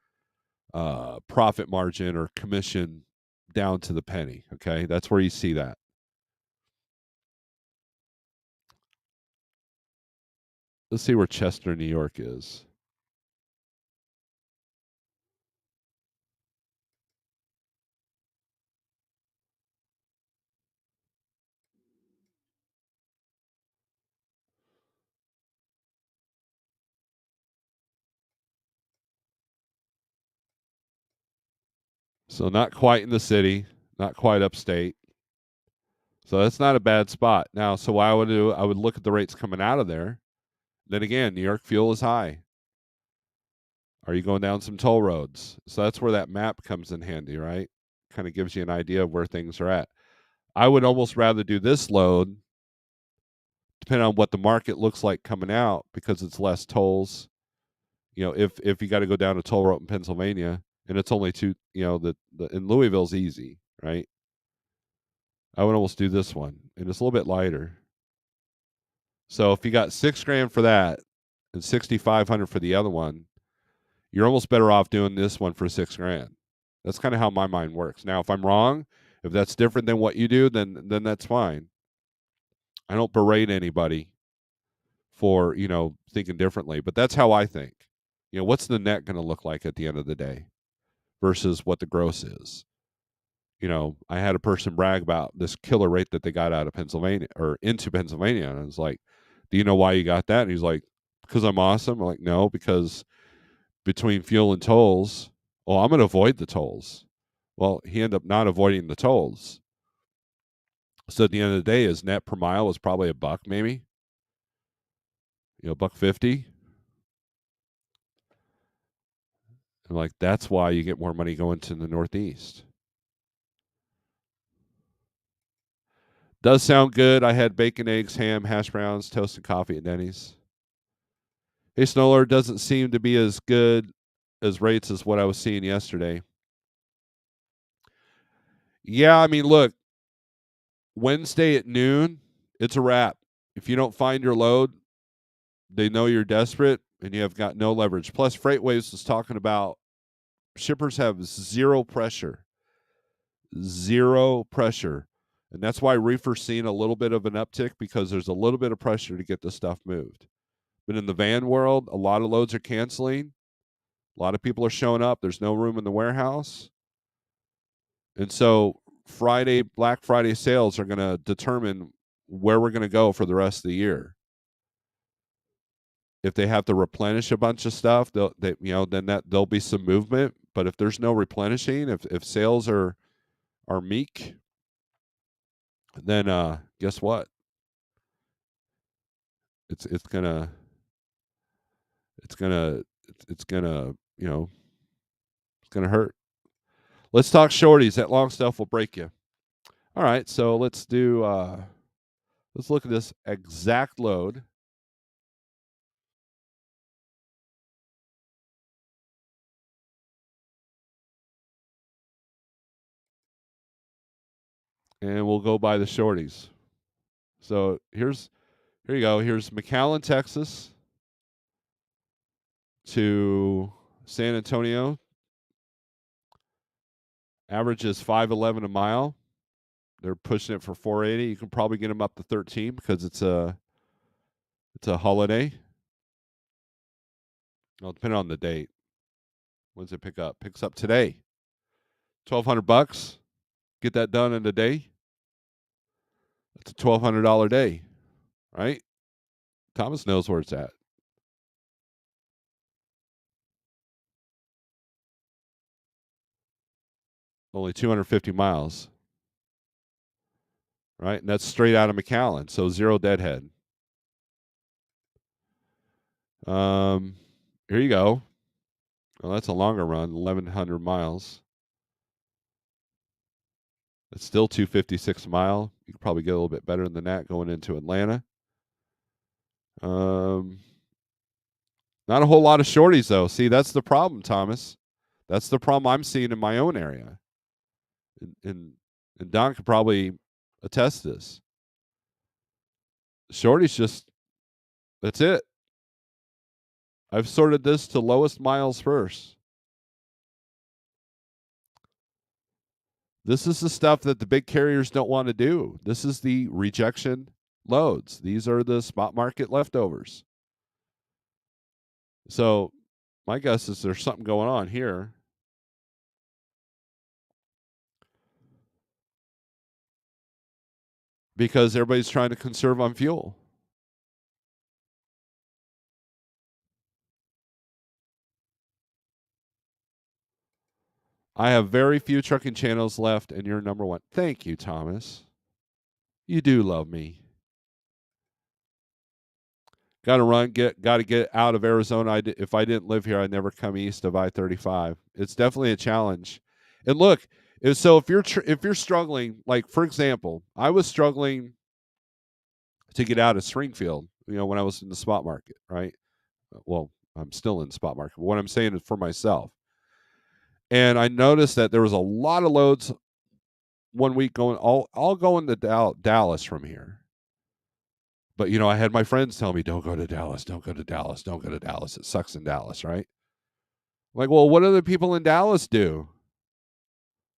profit margin or commission down to the penny. Okay, that's where you see that. Let's see where Chester, New York is. So not quite in the city, not quite upstate. So that's not a bad spot. Now, so what I would do, I would look at the rates coming out of there. Then again, New York fuel is high. Are you going down some toll roads? So that's where that map comes in handy, right? Kind of gives you an idea of where things are at. I would almost rather do this load, depending on what the market looks like coming out, because it's less tolls. If you got to go down a toll road in Pennsylvania, and it's only two, the in Louisville's easy, right? I would almost do this one, and it's a little bit lighter. So if you got $6,000 for that and 6,500 for the other one, you're almost better off doing this one for $6,000. That's kind of how my mind works. Now, if I'm wrong, if that's different than what you do, then that's fine. I don't berate anybody for, thinking differently, but that's how I think. What's the net going to look like at the end of the day versus what the gross is? I had a person brag about this killer rate that they got out of Pennsylvania or into Pennsylvania. And I was like, do you know why you got that? And he's like, because I'm awesome. I'm like, no, because between fuel and tolls, well, I'm going to avoid the tolls. Well, he ended up not avoiding the tolls. So at the end of the day, his net per mile was probably $1, maybe, $1.50. And like, that's why you get more money going to the Northeast. Does sound good. I had bacon, eggs, ham, hash browns, toast, and coffee at Denny's. Hey, Snorelord, doesn't seem to be as good as rates as what I was seeing yesterday. Yeah, I mean, look, Wednesday at noon, it's a wrap. If you don't find your load, they know you're desperate and you have got no leverage. Plus, FreightWaves was talking about shippers have zero pressure. Zero pressure. And that's why reefer's seeing a little bit of an uptick because there's a little bit of pressure to get the stuff moved. But in the van world, a lot of loads are canceling. A lot of people are showing up. There's no room in the warehouse. And so Black Friday sales are going to determine where we're going to go for the rest of the year. If they have to replenish a bunch of stuff, then there'll be some movement. But if there's no replenishing, if sales are meek, then guess what? It's gonna hurt. Let's talk shorties. That long stuff will break you. All right, so let's look at this exact load. And we'll go by the shorties. So here you go. Here's McAllen, Texas to San Antonio. Average is 5.11 a mile. They're pushing it for 480. You can probably get them up to 13 because it's a holiday. Well, depending on the date. When's it pick up? Picks up today. $1,200. Get that done in a day. That's a $1,200 day, right? Thomas knows where it's at. Only 250 miles, right? And that's straight out of McAllen, so zero deadhead. Here you go. Well, that's a longer run, 1,100 miles. It's still 256 a mile. You could probably get a little bit better than that going into Atlanta. Not a whole lot of shorties, though. See, that's the problem, Thomas. That's the problem I'm seeing in my own area. And Don could probably attest this. Shorties just, that's it. I've sorted this to lowest miles first. This is the stuff that the big carriers don't want to do. This is the rejection loads. These are the spot market leftovers. So my guess is there's something going on here. Because everybody's trying to conserve on fuel. I have very few trucking channels left, and you're number one. Thank you, Thomas. You do love me. Got to get out of Arizona. If I didn't live here, I'd never come east of I-35. It's definitely a challenge. And look, so if you're struggling, like for example, I was struggling to get out of Springfield, when I was in the spot market, right? Well, I'm still in the spot market. But what I'm saying is for myself. And I noticed that there was a lot of loads one week going all going to Dallas from here. But I had my friends tell me, don't go to Dallas, don't go to Dallas, don't go to Dallas. It sucks in Dallas, right? Like, well, what do the people in Dallas do?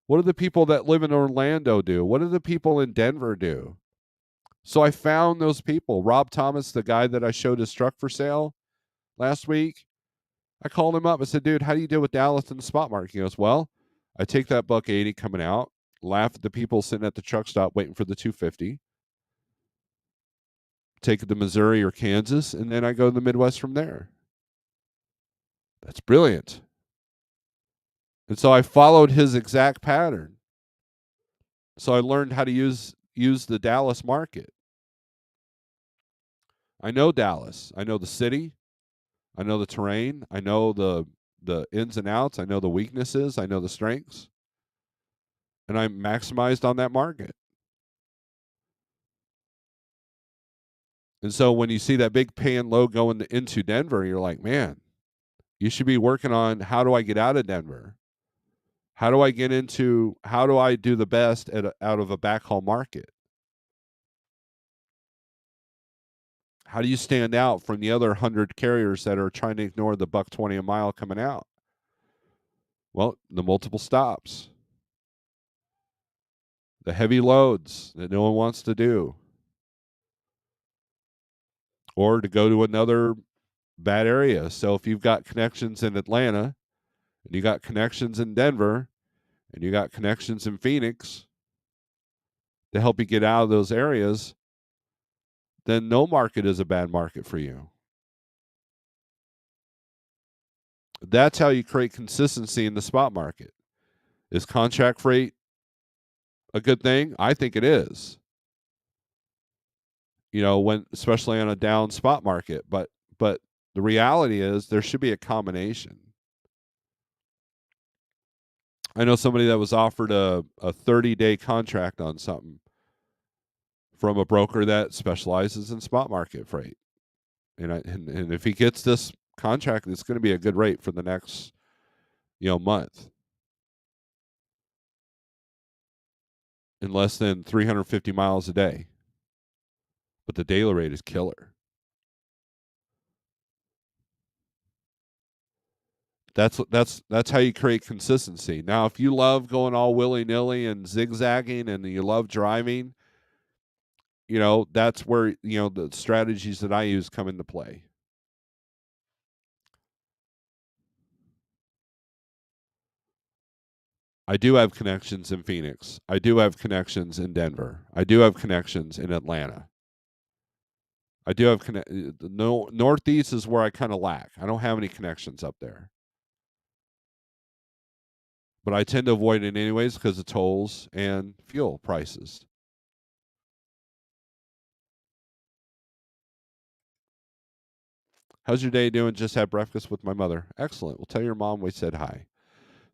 What do the people that live in Orlando do? What do the people in Denver do? So I found those people. Rob Thomas, the guy that I showed his truck for sale last week, I called him up. I said, dude, how do you deal with Dallas in the spot market? He goes, well, I take that buck 80 coming out, laugh at the people sitting at the truck stop waiting for the 250, take it to Missouri or Kansas, and then I go to the Midwest from there. That's brilliant. And so I followed his exact pattern. So I learned how to use the Dallas market. I know Dallas. I know the city. I know the terrain. I know the ins and outs. I know the weaknesses. I know the strengths. And I maximized on that market. And so when you see that big pay and low going into Denver, you're like, man, you should be working on how do I get out of Denver? How do I do the best out of a backhaul market? How do you stand out from the other 100 carriers that are trying to ignore the buck 20 a mile coming out? Well, the multiple stops, the heavy loads that no one wants to do, or to go to another bad area. So if you've got connections in Atlanta, and you got connections in Denver, and you got connections in Phoenix to help you get out of those areas, then no market is a bad market for you. That's how you create consistency in the spot market. Is contract freight a good thing? I think it is. When especially on a down spot market, but the reality is there should be a combination. I know somebody that was offered a 30-day contract on something from a broker that specializes in spot market freight. And if he gets this contract, it's going to be a good rate for the next month. In less than 350 miles a day. But the daily rate is killer. That's how you create consistency. Now, if you love going all willy-nilly and zigzagging and you love driving, that's where, the strategies that I use come into play. I do have connections in Phoenix. I do have connections in Denver. I do have connections in Atlanta. I do have no Northeast is where I kind of lack. I don't have any connections up there. But I tend to avoid it anyways because of tolls and fuel prices. How's your day doing? Just had breakfast with my mother. Excellent. Well, tell your mom we said hi.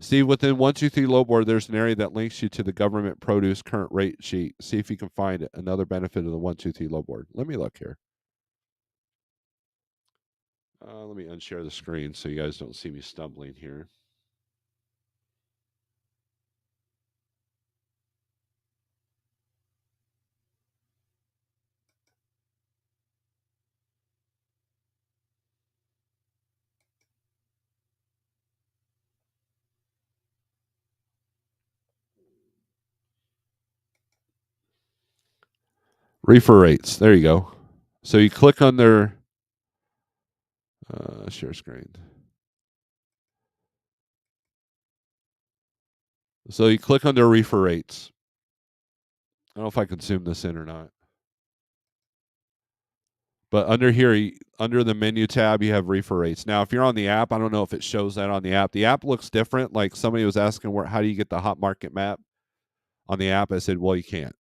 Steve, within 123 low board, there's an area that links you to the government produce current rate sheet. See if you can find another benefit of the 123 low board. Let me look here. Let me unshare the screen so you guys don't see me stumbling here. Reefer rates. There you go. So you click on their share screen. So you click on their reefer rates. I don't know if I can zoom this in or not. But under here, under the menu tab, you have reefer rates. Now, if you're on the app, I don't know if it shows that on the app. The app looks different. Like somebody was asking, how do you get the hot market map on the app? I said, well, you can't.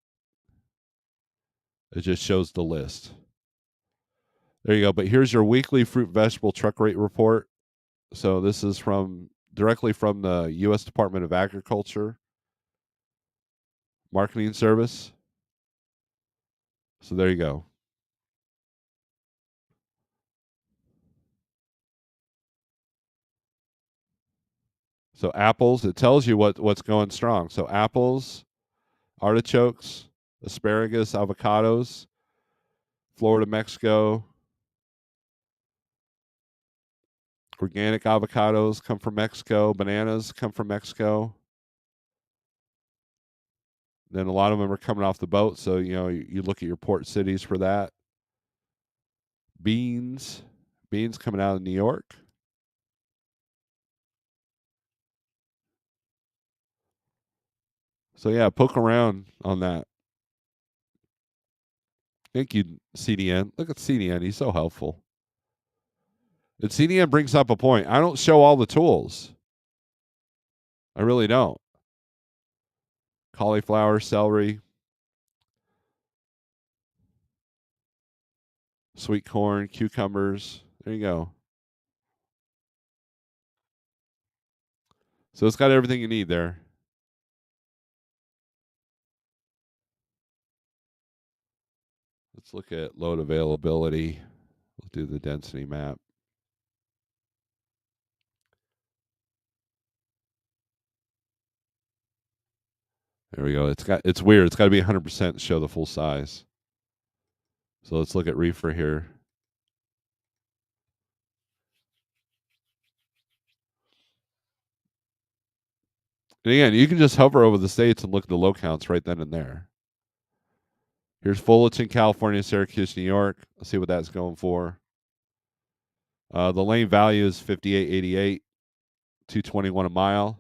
It just shows the list. There you go. But here's your weekly fruit vegetable truck rate report. So this is directly from the U.S. Department of Agriculture marketing service. So there you go. So apples, it tells you what's going strong. So apples, artichokes, asparagus, avocados, Florida, Mexico, Organic avocados come from Mexico. Bananas come from Mexico. Then a lot of them are coming off the boat, so you look at your port cities for that. Beans coming out of New York. So yeah, poke around on that. Thank you, CDN. Look at CDN; he's so helpful. And CDN brings up a point. I don't show all the tools. I really don't. Cauliflower, celery, sweet corn, cucumbers. There you go. So it's got everything you need there. Let's look at load availability. We'll do the density map. There we go. It's weird. It's got to be 100% to show the full size. So let's look at reefer here. And again, you can just hover over the states and look at the low counts right then and there. Here's Fullerton, California, Syracuse, New York. Let's see what that's going for. The lane value is 58.88, 221 a mile.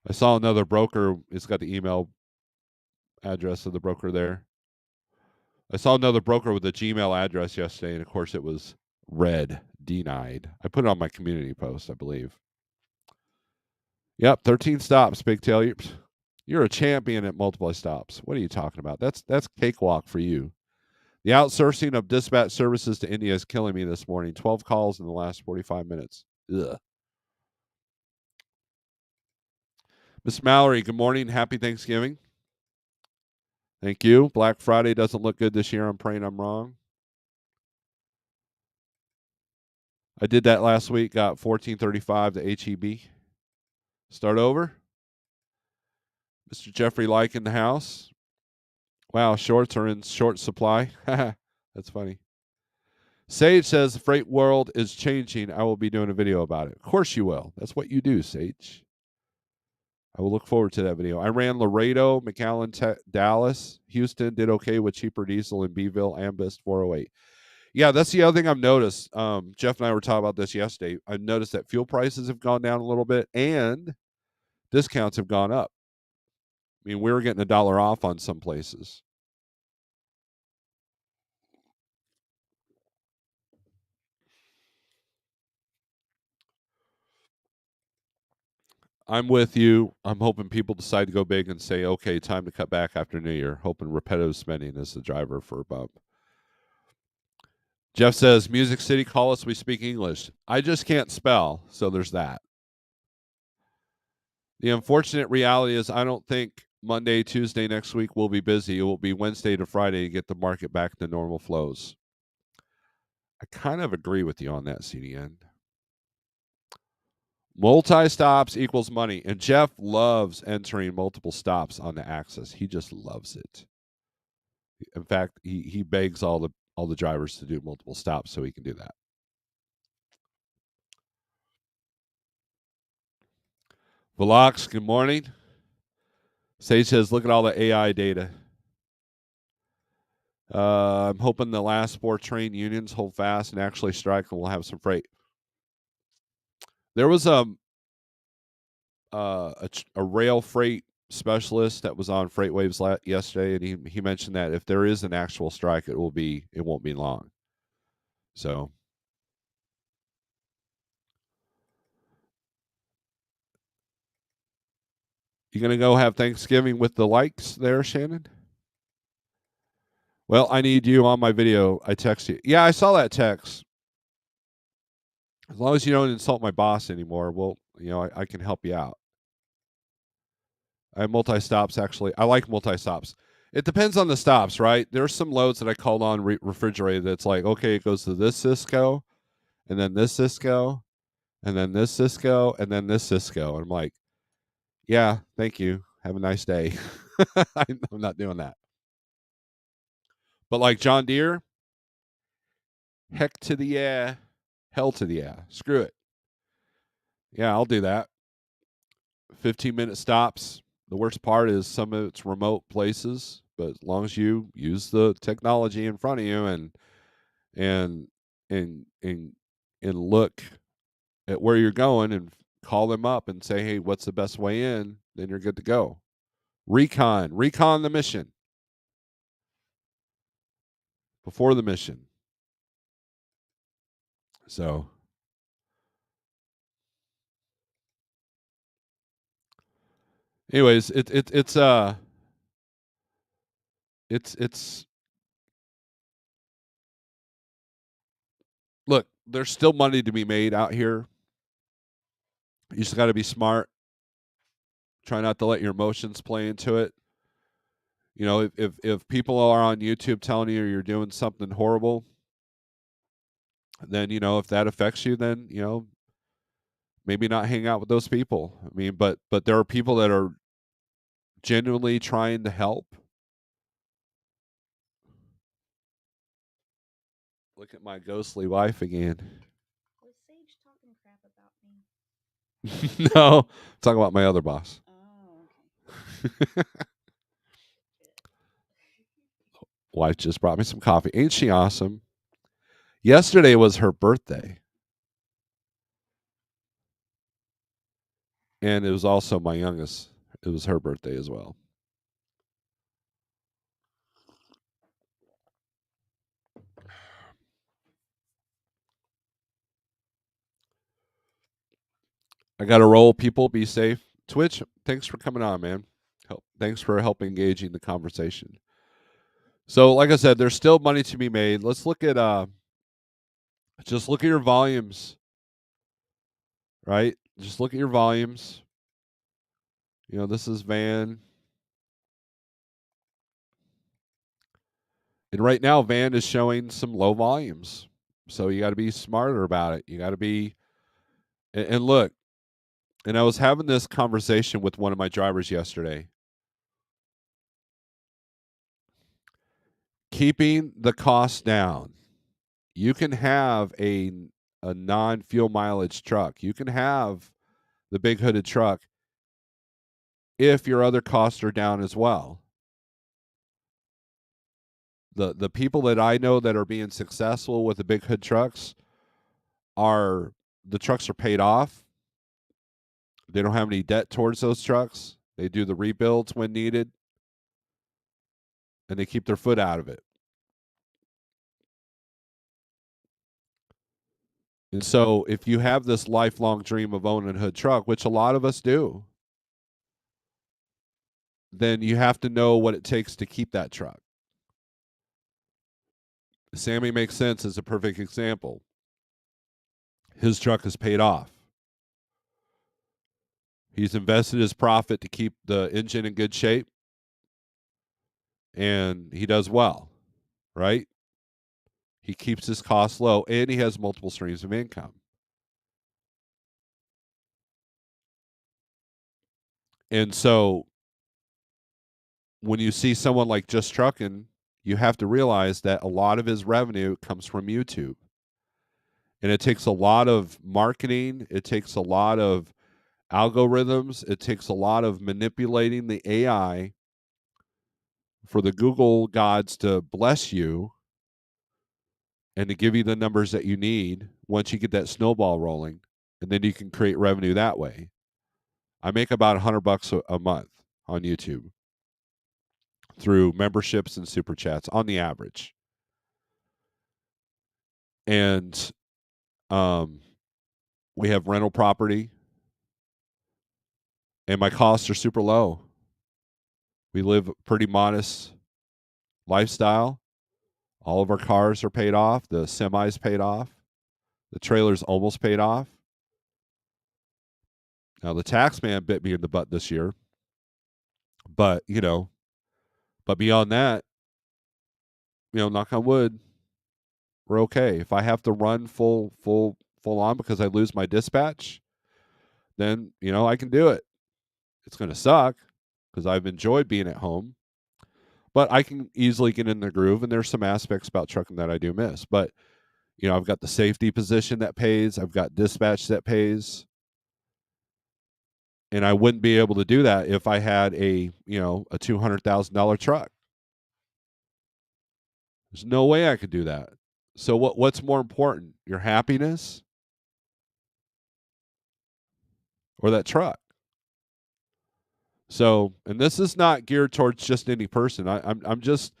I saw another broker. It's got the email address of the broker there. I saw another broker with a Gmail address yesterday, and of course it was red, denied. I put it on my community post, I believe. Yep, 13 stops, Bigtail. You're a champion at multiple stops. What are you talking about? That's cakewalk for you. The outsourcing of dispatch services to India is killing me this morning. 12 calls in the last 45 minutes. Ugh. Miss Mallory, good morning. Happy Thanksgiving. Thank you. Black Friday doesn't look good this year. I'm praying I'm wrong. I did that last week. Got 1435 to HEB. Start over. Mr. Jeffrey Like in the house. Wow, shorts are in short supply. That's funny. Sage says the freight world is changing. I will be doing a video about it. Of course you will. That's what you do, Sage. I will look forward to that video. I ran Laredo, McAllen, Dallas, Houston, did okay with cheaper diesel in Beeville, Ambest 408. Yeah, that's the other thing I've noticed. Jeff and I were talking about this yesterday. I've noticed that fuel prices have gone down a little bit and discounts have gone up. I mean, we were getting $1 off on some places. I'm with you. I'm hoping people decide to go big and say, okay, time to cut back after New Year. Hoping repetitive spending is the driver for a bump. Jeff says, Music City, call us. We speak English. I just can't spell, so there's that. The unfortunate reality is I don't think Monday, Tuesday next week will be busy. It will be Wednesday to Friday to get the market back to normal flows. I kind of agree with you on that, CDN. Multi-stops equals money. And Jeff loves entering multiple stops on the axis. He just loves it. In fact, he begs all the drivers to do multiple stops so he can do that. Velox, good morning. Sage says, look at all the AI data. I'm hoping the last 4 train unions hold fast and actually strike, and we'll have some freight. There was a rail freight specialist that was on Freight Waves yesterday, and he mentioned that if there is an actual strike, it won't be long. So you gonna go have Thanksgiving with the likes there, Shannon? Well, I need you on my video. I text you. Yeah, I saw that text. As long as you don't insult my boss anymore, well, I can help you out. I have multi-stops, actually. I like multi-stops. It depends on the stops, right? There's some loads that I called on refrigerated that's like, okay, it goes to this Cisco, and then this Cisco, and then this Cisco, and then this Cisco. And I'm like, yeah, thank you. Have a nice day. I'm not doing that. But like John Deere, Heck to the yeah. Hell to the yeah. Screw it. Yeah, I'll do that. 15-minute stops. The worst part is some of it's remote places, but as long as you use the technology in front of you and and and and look at where you're going and call them up and say, "Hey, what's the best way in?" then you're good to go. Recon the mission before the mission. So, anyways, it's look, there's still money to be made out here. You just got to be smart. Try not to let your emotions play into it. You know, if people are on YouTube telling you you're doing something horrible, then if that affects you, then maybe not hang out with those people. I mean, but there are people that are genuinely trying to help. Look at my ghostly wife again. Was Sage talking crap about me? No, talk about my other boss. Oh, okay. Wife just brought me some coffee. Ain't she awesome? Yesterday was her birthday. And it was also my youngest. It was her birthday as well. I got to roll, people. Be safe. Twitch, thanks for coming on, man. Thanks for helping engaging the conversation. So, like I said, there's still money to be made. Let's look at just look at your volumes, right? Just look at your volumes. This is Van. And right now Van is showing some low volumes. So you got to be smarter about it. You got to be and look, and I was having this conversation with one of my drivers yesterday. Keeping the cost down. You can have a non-fuel mileage truck. You can have the big hooded truck if your other costs are down as well. The people that I know that are being successful with the big hood trucks are the trucks are paid off. They don't have any debt towards those trucks. They do the rebuilds when needed, and they keep their foot out of it. And so if you have this lifelong dream of owning a hood truck, which a lot of us do, then you have to know what it takes to keep that truck. Sammy Makes Sense is a perfect example. His truck is paid off. He's invested his profit to keep the engine in good shape, and he does well, right? He keeps his costs low, and he has multiple streams of income. And so when you see someone like Just Truckin', you have to realize that a lot of his revenue comes from YouTube. And it takes a lot of marketing, it takes a lot of algorithms, it takes a lot of manipulating the AI for the Google gods to bless you and to give you the numbers that you need once you get that snowball rolling, and then you can create revenue that way. I make about $100 a month on YouTube through memberships and super chats on the average. And we have rental property, and my costs are super low. We live a pretty modest lifestyle. All of our cars are paid off. The semi's paid off. The trailer's almost paid off. Now the tax man bit me in the butt this year, but but beyond that, knock on wood, we're okay. If I have to run full on because I lose my dispatch, then I can do it. It's going to suck because I've enjoyed being at home, but I can easily get in the groove. And there's some aspects about trucking that I do miss. But I've got the safety position that pays, I've got dispatch that pays. And I wouldn't be able to do that if I had a $200,000 truck. There's no way I could do that. So what's more important, your happiness or that truck? So, and this is not geared towards just any person. I'm just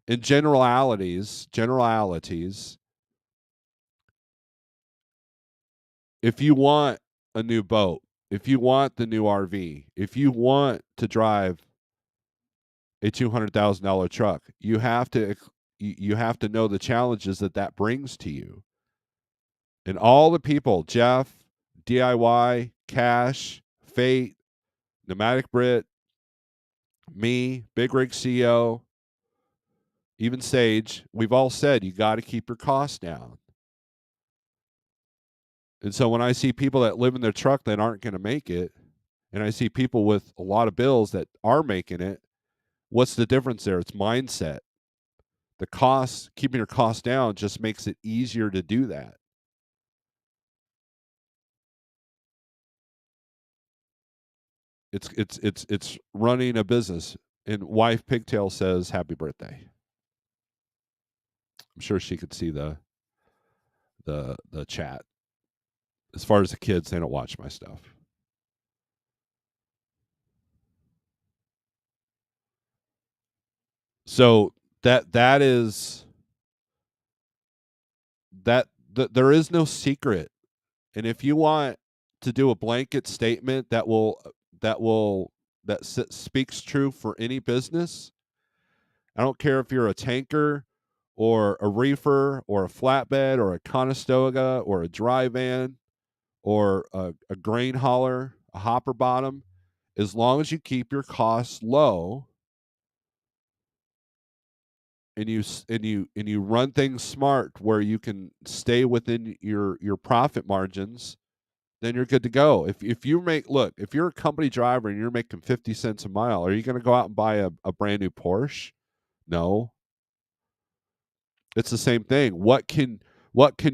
in generalities. If you want a new boat, if you want the new RV, if you want to drive a $200,000 truck, you have to know the challenges that brings to you. And all the people, Jeff, DIY, Cash, Fate, Pneumatic Brit, me, Big Rig CEO, even Sage, we've all said you got to keep your costs down. And so when I see people that live in their truck that aren't going to make it, and I see people with a lot of bills that are making it, what's the difference there? It's mindset. The cost, keeping your costs down just makes it easier to do that. It's running a business. And wife Pigtail says happy birthday. I'm sure she could see the chat. As far as the kids, they don't watch my stuff. So that is there is no secret. And if you want to do a blanket statement that will that speaks true for any business, I don't care if you're a tanker or a reefer or a flatbed or a Conestoga or a dry van or a grain hauler, a hopper bottom, as long as you keep your costs low and you run things smart where you can stay within your profit margins, then you're good to go. If you if you're a company driver and you're making 50 cents a mile, are you going to go out and buy a brand new Porsche? No. It's the same thing. What can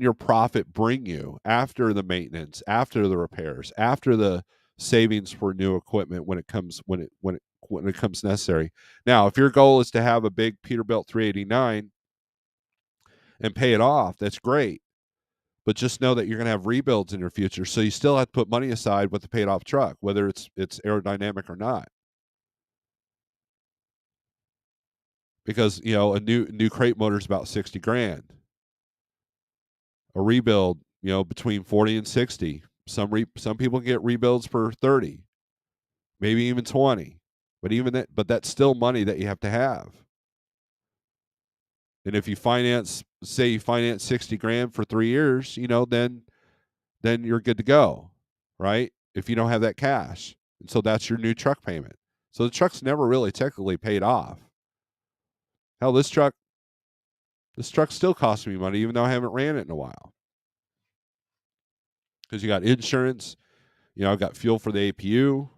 your profit bring you after the maintenance, after the repairs, after the savings for new equipment when it comes necessary? Now, if your goal is to have a big Peterbilt 389 and pay it off, that's great. But just know that you're going to have rebuilds in your future, so you still have to put money aside with the paid off truck, whether it's aerodynamic or not. Because a new crate motor is about 60 grand. A rebuild, between 40 and 60. Some people get rebuilds for 30, maybe even 20. But that's still money that you have to have. And if you finance 60 grand for 3 years, then you're good to go, right? If you don't have that cash. And so that's your new truck payment. So the truck's never really technically paid off. Hell, this truck still costs me money even though I haven't ran it in a while. Because you got insurance, I've got fuel for the APU.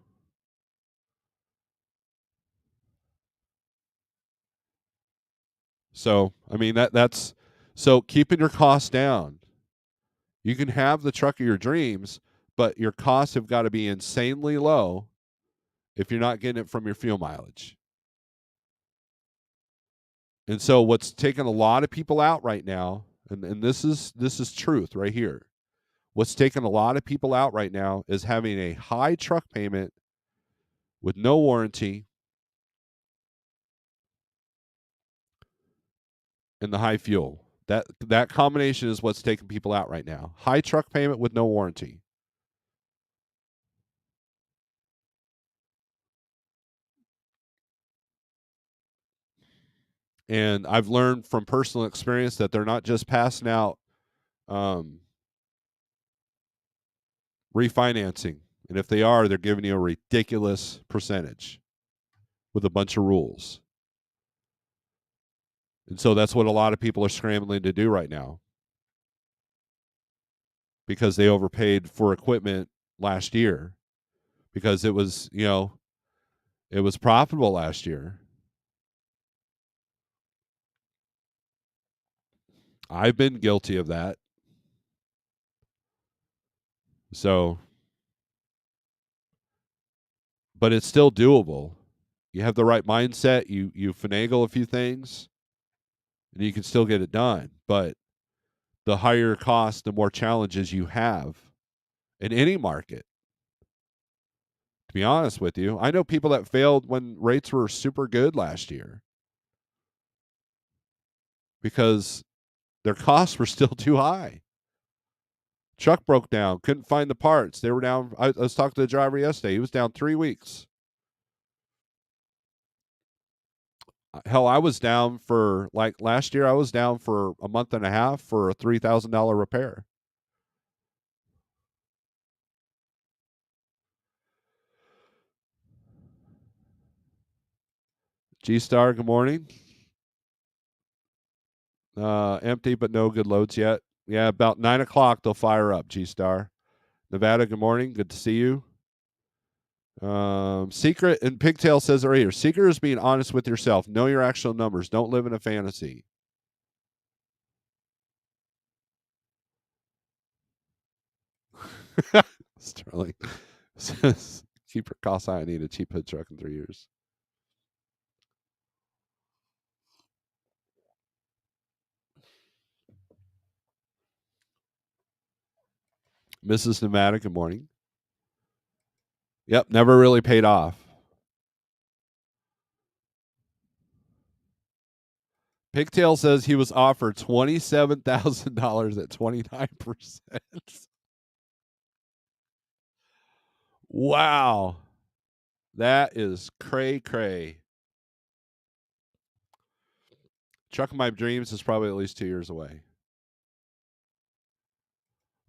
So, I mean that's so keeping your costs down. You can have the truck of your dreams, but your costs have got to be insanely low if you're not getting it from your fuel mileage. And so what's taking a lot of people out right now, and this is truth right here. What's taking a lot of people out right now is having a high truck payment with no warranty and the high fuel. That combination is what's taking people out right now. High truck payment with no warranty. And I've learned from personal experience that they're not just passing out um, refinancing. And if they are, they're giving you a ridiculous percentage with a bunch of rules. And so that's what a lot of people are scrambling to do right now because they overpaid for equipment last year because it was profitable last year. I've been guilty of that. So, but it's still doable. You have the right mindset, you finagle a few things, and you can still get it done. But the higher cost, the more challenges you have in any market. To be honest with you, I know people that failed when rates were super good last year because their costs were still too high. Truck broke down, couldn't find the parts. They were down. I was talking to the driver yesterday. He was down 3 weeks. Hell, I was down for like last year. I was down for a month and a half for a $3,000 repair. G Star, good morning. Empty, but no good loads yet. Yeah, about 9 o'clock they'll fire up. G Star, Nevada, good morning. Good to see you. Secret and Pigtail says right here. Secret is being honest with yourself. Know your actual numbers. Don't live in a fantasy. Sterling says keep your costs high. I need a cheap hood truck in 3 years. Mrs. Nevada, good morning. Yep, never really paid off. Pigtail says he was offered $27,000 at 29%. Wow. That is cray cray. Truck of my dreams is probably at least 2 years away.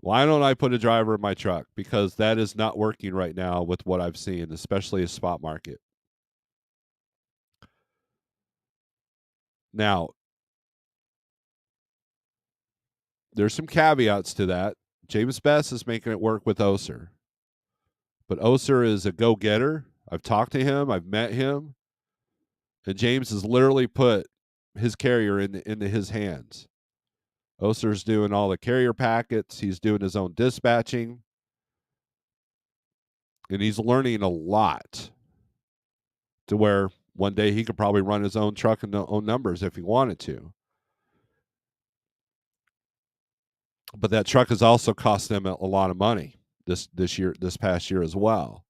Why don't I put a driver in my truck? Because that is not working right now with what I've seen, especially a spot market. Now, there's some caveats to that. James Best is making it work with Oser. But Oser is a go-getter. I've talked to him. I've met him. And James has literally put his carrier into his hands. Oser's doing all the carrier packets. He's doing his own dispatching. And he's learning a lot to where one day he could probably run his own truck and own numbers if he wanted to. But that truck has also cost them a lot of money this past year as well.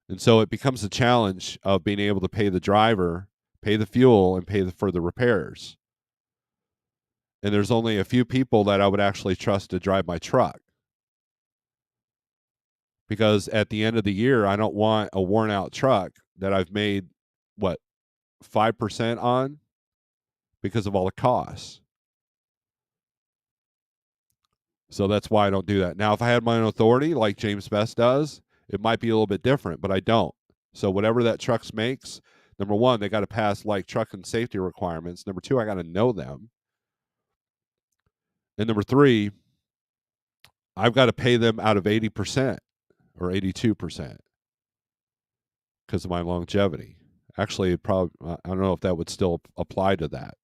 And so it becomes a challenge of being able to pay the driver, pay the fuel, and pay for the repairs. And there's only a few people that I would actually trust to drive my truck. Because at the end of the year, I don't want a worn out truck that I've made, 5% on because of all the costs. So that's why I don't do that. Now, if I had my own authority like James Best does, it might be a little bit different, but I don't. So whatever that truck makes, number one, they got to pass like truck and safety requirements. Number two, I got to know them. And number three, I've got to pay them out of 80% or 82% because of my longevity. Actually, it probably, I don't know if that would still apply to that.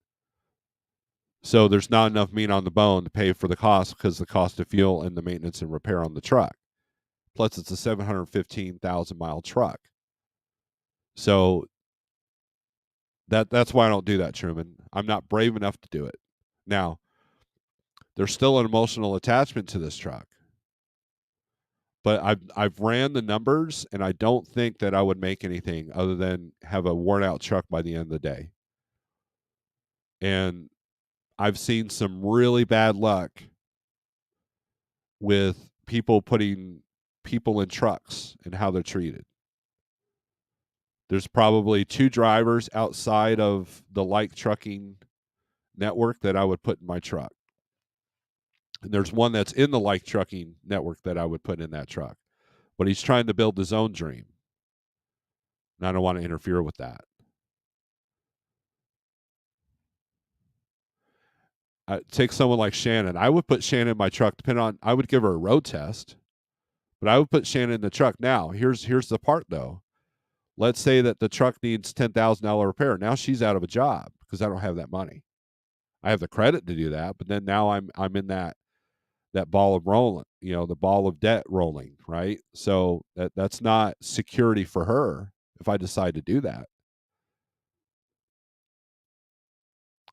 So there's not enough meat on the bone to pay for the cost because the cost of fuel and the maintenance and repair on the truck. Plus, it's a 715,000-mile truck. So that's why I don't do that, Truman. I'm not brave enough to do it. Now, there's still an emotional attachment to this truck. But I've ran the numbers, and I don't think that I would make anything other than have a worn out truck by the end of the day. And I've seen some really bad luck with people putting people in trucks and how they're treated. There's probably two drivers outside of the like trucking network that I would put in my truck. And there's one that's in the like trucking network that I would put in that truck. But he's trying to build his own dream. And I don't want to interfere with that. Take someone like Shannon. I would put Shannon in my truck, depending on, I would give her a road test, but I would put Shannon in the truck. Now, here's the part though. Let's say that the truck needs $10,000 repair. Now she's out of a job because I don't have that money. I have the credit to do that, but then now I'm in that ball of rolling, the ball of debt rolling, right? So that's not security for her if I decide to do that.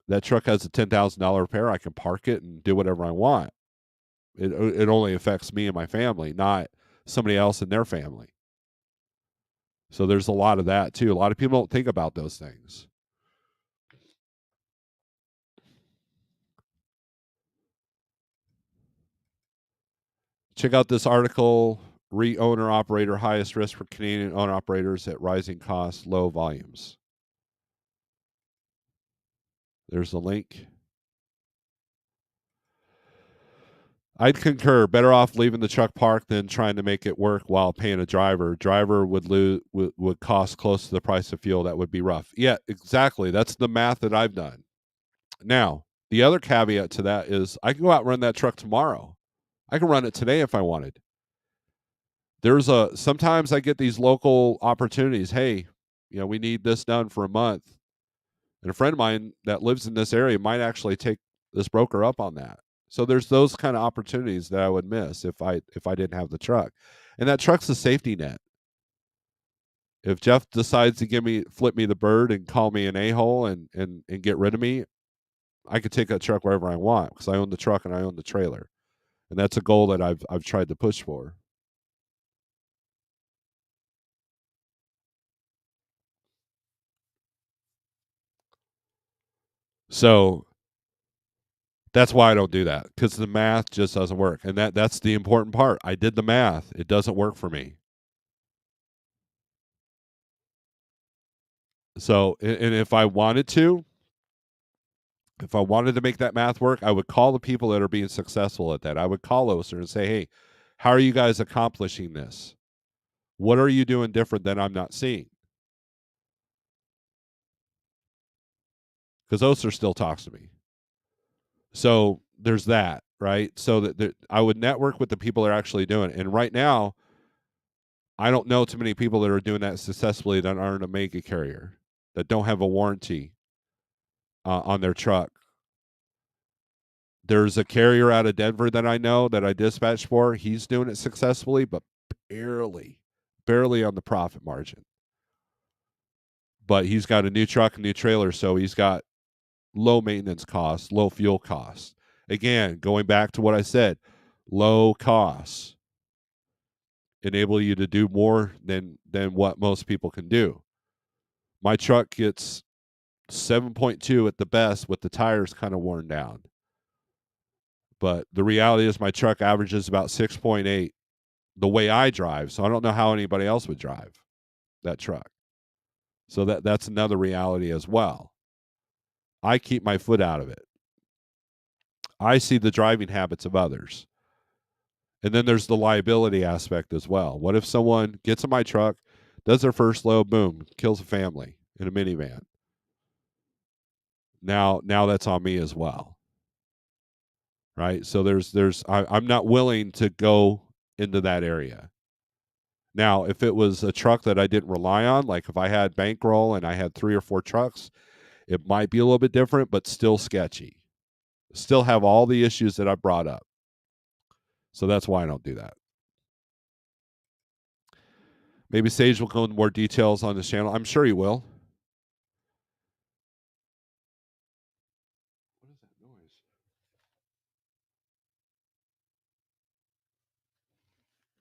That truck has a $10,000 repair. I can park it and do whatever I want. It only affects me and my family, not somebody else in their family. So there's a lot of that too. A lot of people don't think about those things. Check out this article: Re-owner operator highest risk for Canadian owner operators at rising costs, low volumes. There's the link. I'd concur. Better off leaving the truck parked than trying to make it work while paying a driver. Driver would cost close to the price of fuel. That would be rough. Yeah, exactly. That's the math that I've done. Now, the other caveat to that is I can go out and run that truck tomorrow. I can run it today if I wanted. Sometimes I get these local opportunities. Hey, we need this done for a month. And a friend of mine that lives in this area might actually take this broker up on that. So there's those kind of opportunities that I would miss if I didn't have the truck. And that truck's a safety net. If Jeff decides to flip me the bird and call me an a-hole and get rid of me, I could take that truck wherever I want because I own the truck and I own the trailer. And that's a goal that I've tried to push for. So that's why I don't do that, because the math just doesn't work. And that's the important part. I did the math. It doesn't work for me. So, and if I wanted to make that math work, I would call the people that are being successful at that. I would call Oster and say, hey, how are you guys accomplishing this? What are you doing different that I'm not seeing? Because Oster still talks to me. So there's that, right? So that I would network with the people that are actually doing it. And right now, I don't know too many people that are doing that successfully that aren't a mega carrier, that don't have a warranty on their truck. There's a carrier out of Denver that I know that I dispatch for. He's doing it successfully, but barely on the profit margin. But he's got a new truck, a new trailer, so he's got low maintenance costs, low fuel costs. Again, going back to what I said, low costs enable you to do more than what most people can do. My truck gets 7.2 at the best with the tires kind of worn down. But the reality is my truck averages about 6.8 the way I drive. So I don't know how anybody else would drive that truck. So that's another reality as well. I keep my foot out of it. I see the driving habits of others. And then there's the liability aspect as well. What if someone gets in my truck, does their first load, boom, kills a family in a minivan? Now that's on me as well. Right? So I'm not willing to go into that area. Now, if it was a truck that I didn't rely on, like if I had bankroll and I had 3 or 4 trucks, it might be a little bit different, but still sketchy. Still have all the issues that I brought up. So that's why I don't do that. Maybe Sage will go into more details on this channel. I'm sure he will. What is that noise?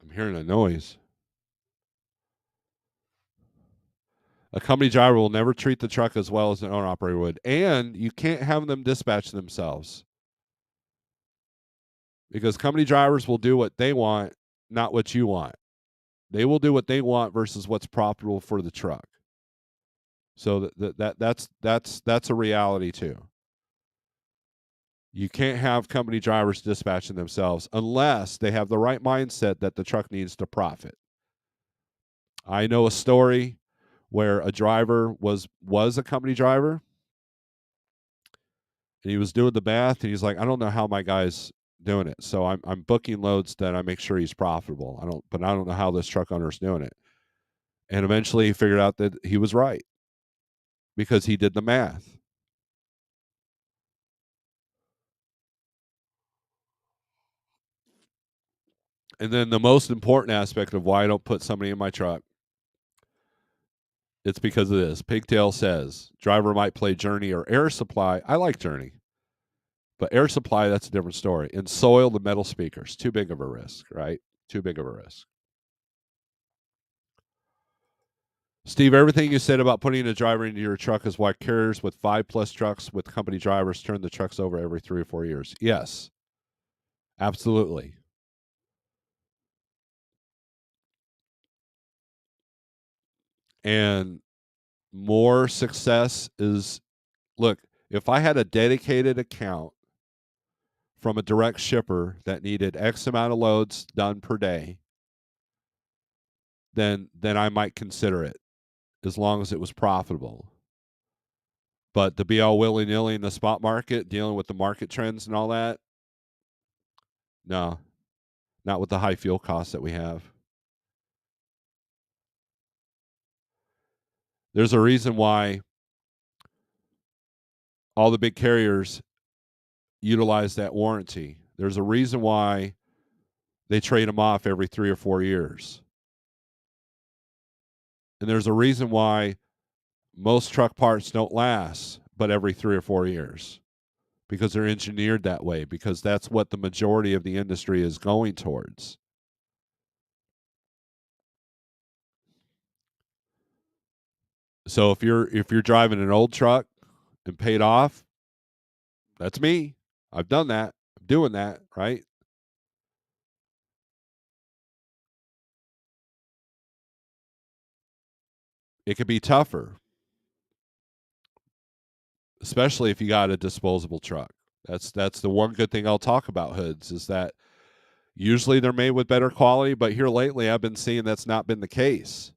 I'm hearing a noise. A company driver will never treat the truck as well as an owner operator would. And you can't have them dispatch themselves. Because company drivers will do what they want, not what you want. They will do what they want versus what's profitable for the truck. So that's a reality too. You can't have company drivers dispatching themselves unless they have the right mindset that the truck needs to profit. I know a story where a driver was a company driver, and he was doing the math, and he's like, I don't know how my guy's doing it. So I'm booking loads that I make sure he's profitable. I don't know how this truck owner's doing it. And eventually he figured out that he was right because he did the math. And then the most important aspect of why I don't put somebody in my truck, it's because of this. Pigtail says, driver might play Journey or Air Supply. I like Journey. But Air Supply, that's a different story. And soil the metal speakers. Too big of a risk, right? Too big of a risk. Steve, everything you said about putting a driver into your truck is why carriers with 5+ trucks with company drivers turn the trucks over every 3 or 4 years. Yes, absolutely. And more success is, look, if I had a dedicated account from a direct shipper that needed X amount of loads done per day, then I might consider it as long as it was profitable. But to be all willy-nilly in the spot market, dealing with the market trends and all that, no, not with the high fuel costs that we have. There's a reason why all the big carriers utilize that warranty. There's a reason why they trade them off every 3 or 4 years. And there's a reason why most truck parts don't last but every 3 or 4 years, because they're engineered that way, because that's what the majority of the industry is going towards. So if you're driving an old truck and paid off, that's me. I've done that. I'm doing that, right? It could be tougher, especially if you got a disposable truck. That's the one good thing I'll talk about hoods, is that usually they're made with better quality, but here lately I've been seeing that's not been the case.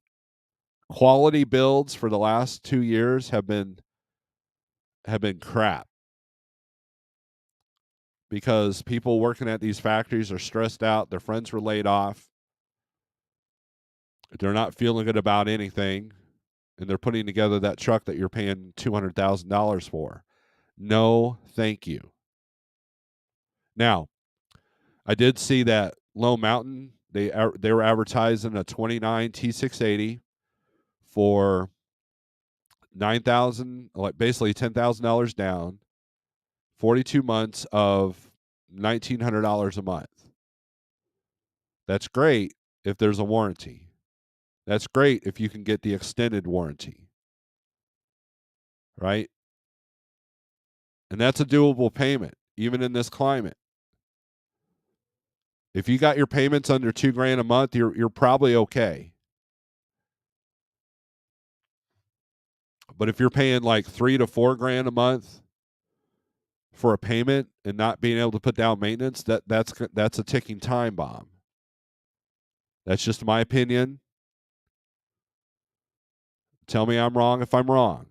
Quality builds for the last 2 years have been crap, because people working at these factories are stressed out, their friends were laid off, they're not feeling good about anything, and they're putting together that truck that you're paying $200,000 for. No, thank you. Now, I did see that Lone Mountain, they were advertising a 29 T680 for 9,000, like basically $10,000 down, 42 months of $1,900 a month. That's great if there's a warranty. That's great if you can get the extended warranty, right? And that's a doable payment, even in this climate. If you got your payments under $2,000 a month, you're probably okay. But if you're paying like $3,000 to $4,000 a month for a payment and not being able to put down maintenance, that's a ticking time bomb. That's just my opinion. Tell me I'm wrong if I'm wrong.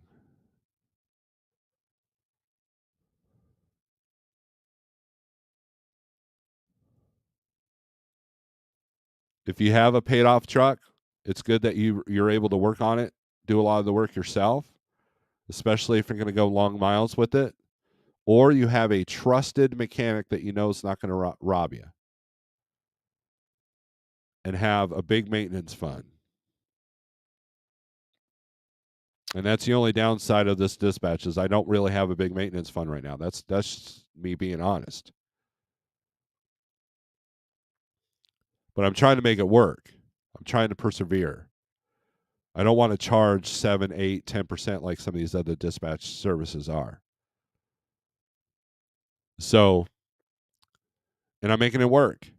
If you have a paid off truck, it's good that you're able to work on it, do a lot of the work yourself, especially if you're going to go long miles with it, or you have a trusted mechanic that you know is not going to rob you, and have a big maintenance fund. And that's the only downside of this dispatch, is I don't really have a big maintenance fund right now. That's me being honest. But I'm trying to make it work. I'm trying to persevere. I don't want to charge 7, 8, 10% like some of these other dispatch services are. So, and I'm making it work.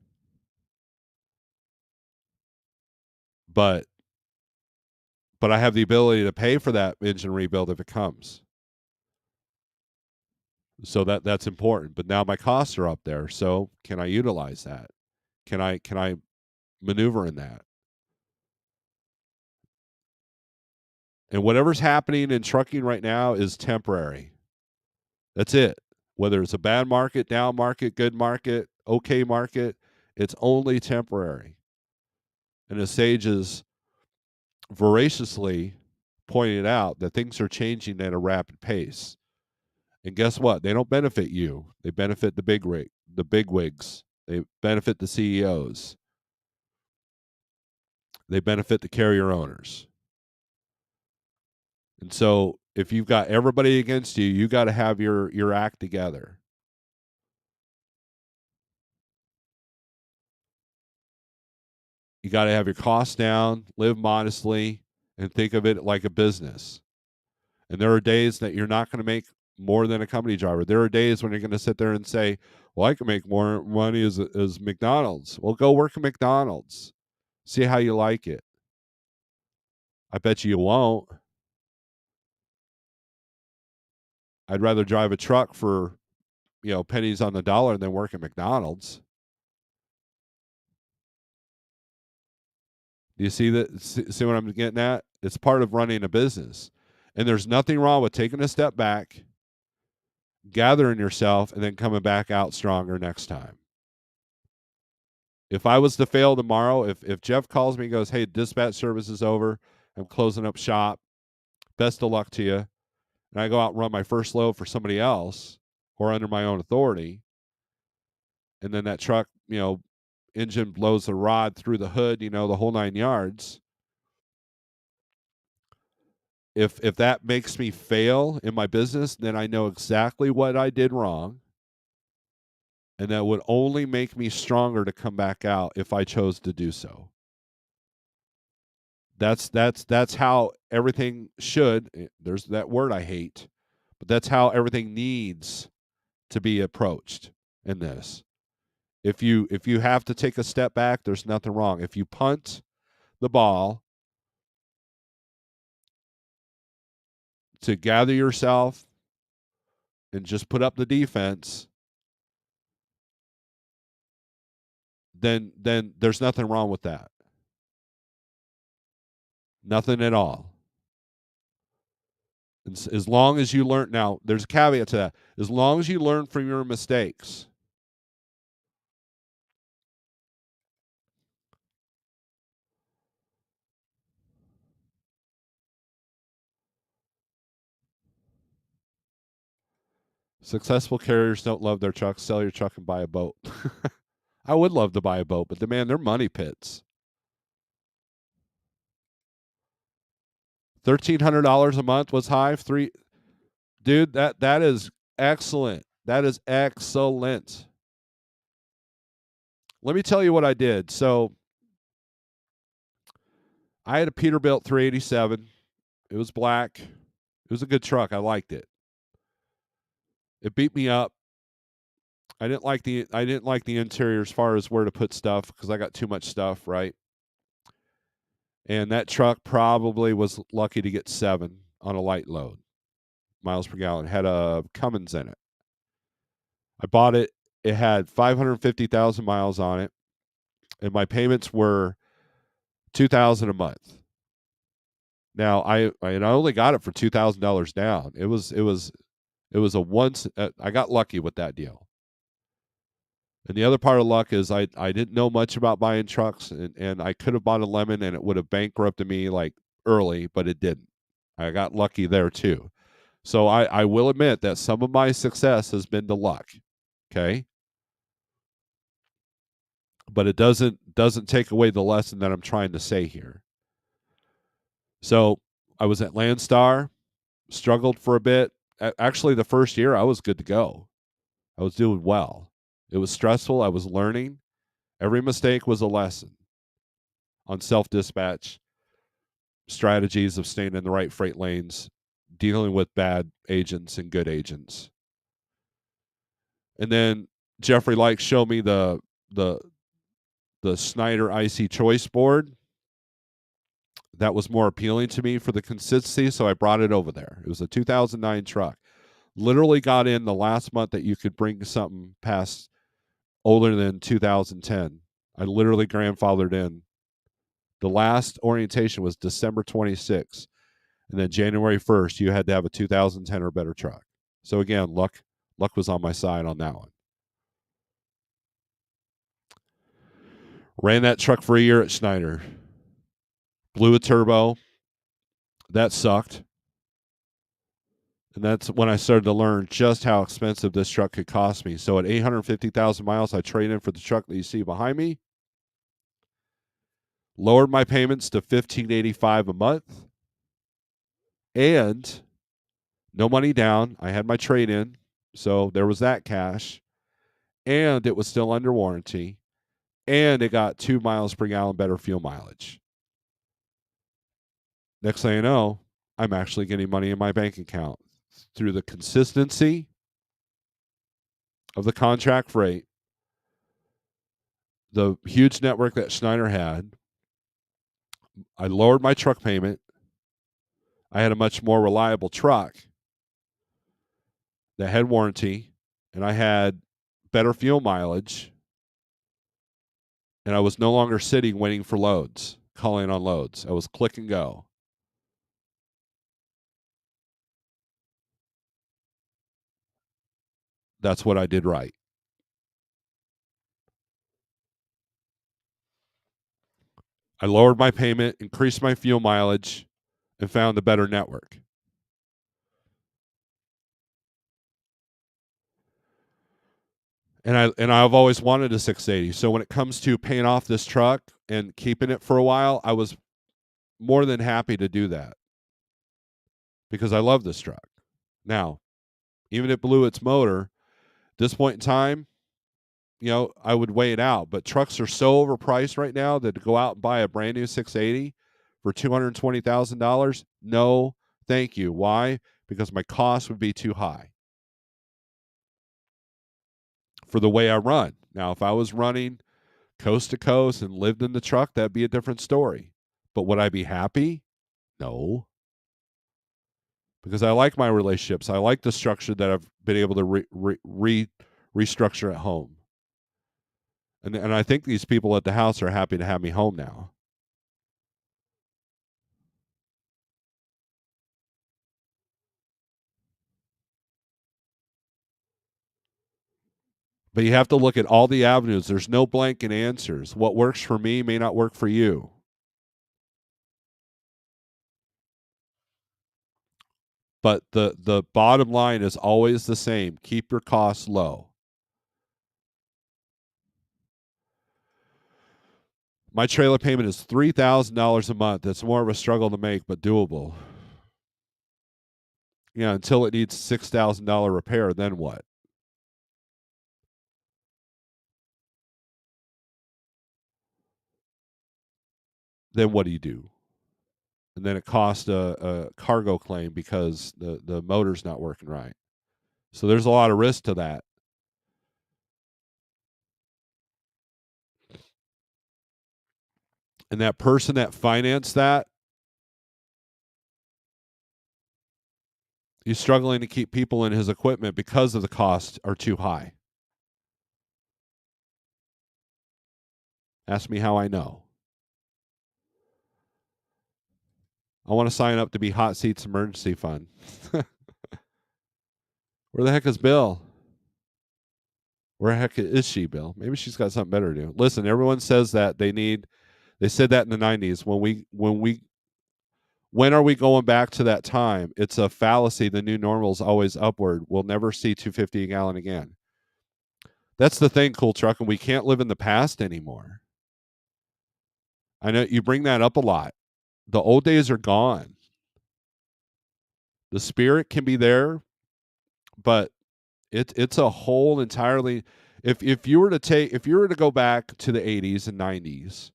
But I have the ability to pay for that engine rebuild if it comes. So that's important. But now my costs are up there. So can I utilize that? Can I maneuver in that? And whatever's happening in trucking right now is temporary. That's it. Whether it's a bad market, down market, good market, okay market, it's only temporary. And as Sage is voraciously pointed out, that things are changing at a rapid pace. And guess what? They don't benefit you. They benefit the big wigs. They benefit the CEOs. They benefit the carrier owners. And so if you've got everybody against you, you got to have your act together. You got to have your costs down, live modestly, and think of it like a business. And there are days that you're not going to make more than a company driver. There are days when you're going to sit there and say, well, I can make more money as McDonald's. Well, go work at McDonald's. See how you like it. I bet you won't. I'd rather drive a truck for, pennies on the dollar than work at McDonald's. Do you see that? See what I'm getting at? It's part of running a business. And there's nothing wrong with taking a step back, gathering yourself, and then coming back out stronger next time. If I was to fail tomorrow, if Jeff calls me and goes, hey, dispatch service is over, I'm closing up shop, best of luck to you, and I go out and run my first load for somebody else or under my own authority, and then that truck, engine blows the rod through the hood, the whole 9 yards. If that makes me fail in my business, then I know exactly what I did wrong, and that would only make me stronger to come back out if I chose to do so. That's how everything should. There's that word I hate, but that's how everything needs to be approached in this. If you have to take a step back, there's nothing wrong. If you punt the ball to gather yourself and just put up the defense, then there's nothing wrong with that. Nothing at all. As long as you learn, now there's a caveat to that. As long as you learn from your mistakes. Successful carriers don't love their trucks. Sell your truck and buy a boat. I would love to buy a boat, but they're money pits. $1,300 a month was high. Dude, that is excellent. That is excellent. Let me tell you what I did. So I had a Peterbilt 387. It was black. It was a good truck. I liked it. It beat me up. I didn't like the interior as far as where to put stuff because I got too much stuff, right? And that truck probably was lucky to get 7 on a light load miles per gallon. It had a Cummins in it. I bought it. It had 550,000 miles on it, and my payments were $2,000 a month. Now I only got it for $2,000 down. It was a once. I got lucky with that deal. And the other part of luck is I didn't know much about buying trucks, and I could have bought a lemon and it would have bankrupted me like early, but it didn't. I got lucky there too. So I will admit that some of my success has been to luck. Okay. But it doesn't take away the lesson that I'm trying to say here. So I was at Landstar, struggled for a bit. Actually, the first year I was good to go. I was doing well. It was stressful. I was learning. Every mistake was a lesson on self-dispatch, strategies of staying in the right freight lanes, dealing with bad agents and good agents. And then Jeffrey Light showed me the Snyder IC Choice board. That was more appealing to me for the consistency, so I brought it over there. It was a 2009 truck. Literally got in the last month that you could bring something past older than 2010. I literally grandfathered in. The last orientation was December 26th, and then January 1st, you had to have a 2010 or better truck. So again, luck was on my side on that one. Ran that truck for a year at Schneider. Blew a turbo. That sucked. And that's when I started to learn just how expensive this truck could cost me. So at 850,000 miles, I traded in for the truck that you see behind me. lowered my payments to $1,585 a month, and no money down. I had my trade in, so there was that cash, and it was still under warranty, and it got 2 miles per gallon better fuel mileage. Next thing you know, I'm actually getting money in my bank account through the consistency of the contract freight, the huge network that Schneider had. I lowered my truck payment. I had a much more reliable truck that had warranty, and I had better fuel mileage, and I was no longer sitting waiting for loads, calling on loads. I was click and go. That's what I did right. I lowered my payment, increased my fuel mileage, and found a better network. And I've always wanted a 680. So when it comes to paying off this truck and keeping it for a while, I was more than happy to do that because I love this truck. Now, even if it blew its motor, at this point in time, I would weigh it out. But trucks are so overpriced right now that to go out and buy a brand new 680 for $220,000, no, thank you. Why? Because my cost would be too high for the way I run. Now, if I was running coast to coast and lived in the truck, that'd be a different story. But would I be happy? No. Because I like my relationships. I like the structure that I've been able to restructure at home. And I think these people at the house are happy to have me home now. But you have to look at all the avenues. There's no blanket answers. What works for me may not work for you. But the bottom line is always the same. Keep your costs low. My trailer payment is $3,000 a month. It's more of a struggle to make, but doable. Yeah, until it needs $6,000 repair, then what? Then what do you do? And then it costs a cargo claim because the motor's not working right. So there's a lot of risk to that. And that person that financed that, he's struggling to keep people in his equipment because of the costs are too high. Ask me how I know. I want to sign up to be Hot Seats Emergency Fund. Where the heck is Bill? Where the heck is she, Bill? Maybe she's got something better to do. Listen, everyone says that they said that in the 90s. When are we going back to that time? It's a fallacy. The new normal is always upward. We'll never see 250 a gallon again. That's the thing, Cool Truck, and we can't live in the past anymore. I know you bring that up a lot. The old days are gone. The spirit can be there, but it's a whole entirely. If you were to go back to the 80s and 90s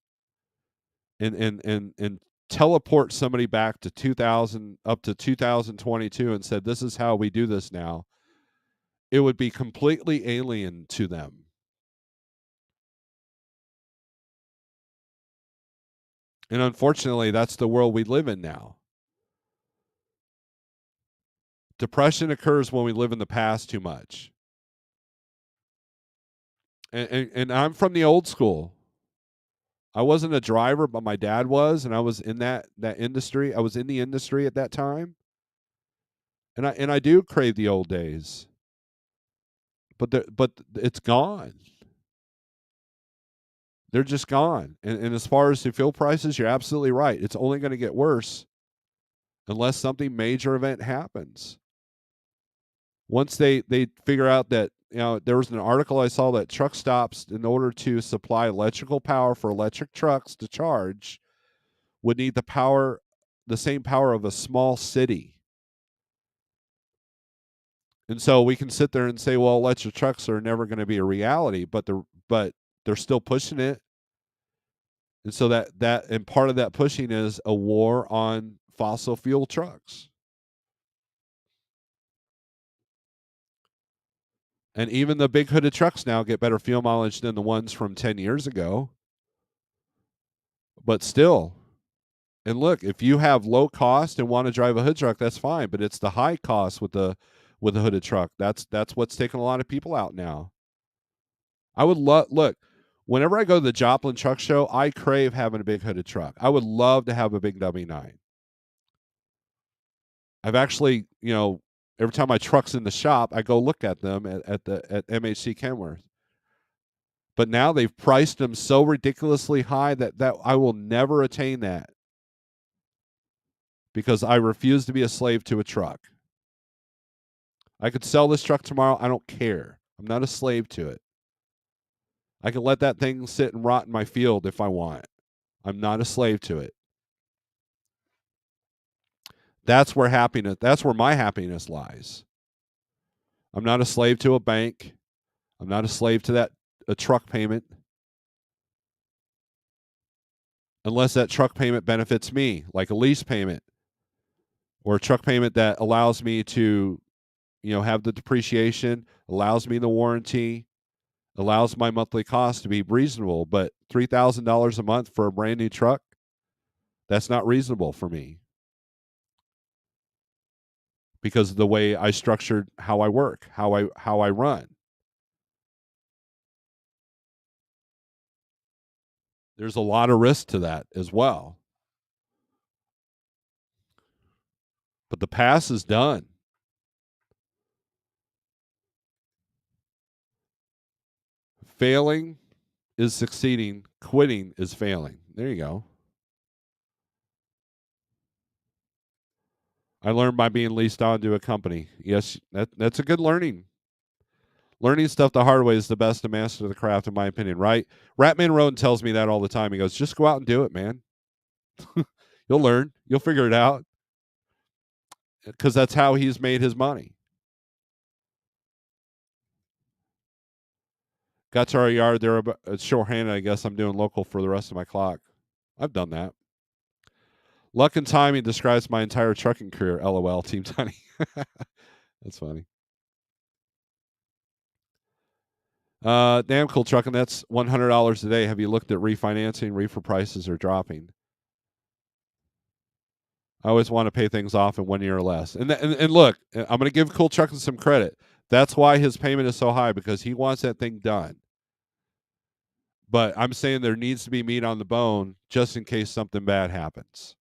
and teleport somebody back to 2000 up to 2022 and said this is how we do this now, it would be completely alien to them. And unfortunately, that's the world we live in now. Depression occurs when we live in the past too much. And I'm from the old school. I wasn't a driver, but my dad was, and I was in that industry. I was in the industry at that time. And I do crave the old days. But it's gone. They're just gone. And as far as the fuel prices, you're absolutely right. It's only going to get worse unless something major event happens. Once they figure out that there was an article I saw that truck stops, in order to supply electrical power for electric trucks to charge, would need the same power of a small city. And so we can sit there and say, well, electric trucks are never going to be a reality, but they're still pushing it. And so and part of that pushing is a war on fossil fuel trucks. And even the big hooded trucks now get better fuel mileage than the ones from 10 years ago. But still, and look, if you have low cost and want to drive a hood truck, that's fine. But it's the high cost with the hooded truck. That's what's taking a lot of people out now. I would look. Whenever I go to the Joplin Truck Show, I crave having a big hooded truck. I would love to have a big W9. I've actually, every time my truck's in the shop, I go look at them at MHC Kenworth. But now they've priced them so ridiculously high that I will never attain that, because I refuse to be a slave to a truck. I could sell this truck tomorrow. I don't care. I'm not a slave to it. I can let that thing sit and rot in my field if I want. I'm not a slave to it. That's where my happiness lies. I'm not a slave to a bank. I'm not a slave to a truck payment. Unless that truck payment benefits me, like a lease payment or a truck payment that allows me to, have the depreciation, allows me the warranty, allows my monthly cost to be reasonable. But $3,000 a month for a brand new truck, that's not reasonable for me, because of the way I structured how I work, how I run. There's a lot of risk to that as well. But the past is done. Failing is succeeding. Quitting is failing. There you go. I learned by being leased on to a company. Yes, that's a good learning. Learning stuff the hard way is the best to master the craft, in my opinion, right? Ratman Roden tells me that all the time. He goes, just go out and do it, man. You'll learn. You'll figure it out. Because that's how he's made his money. Got to our yard there. It's shorthanded. I guess I'm doing local for the rest of my clock. I've done that. Luck and timing describes my entire trucking career. LOL, Team Tiny. That's funny. Damn cool trucking. That's $100 a day. Have you looked at refinancing? Reefer prices are dropping. I always want to pay things off in 1 year or less. And look, I'm going to give Cool Trucking some credit. That's why his payment is so high, because he wants that thing done. But I'm saying there needs to be meat on the bone just in case something bad happens.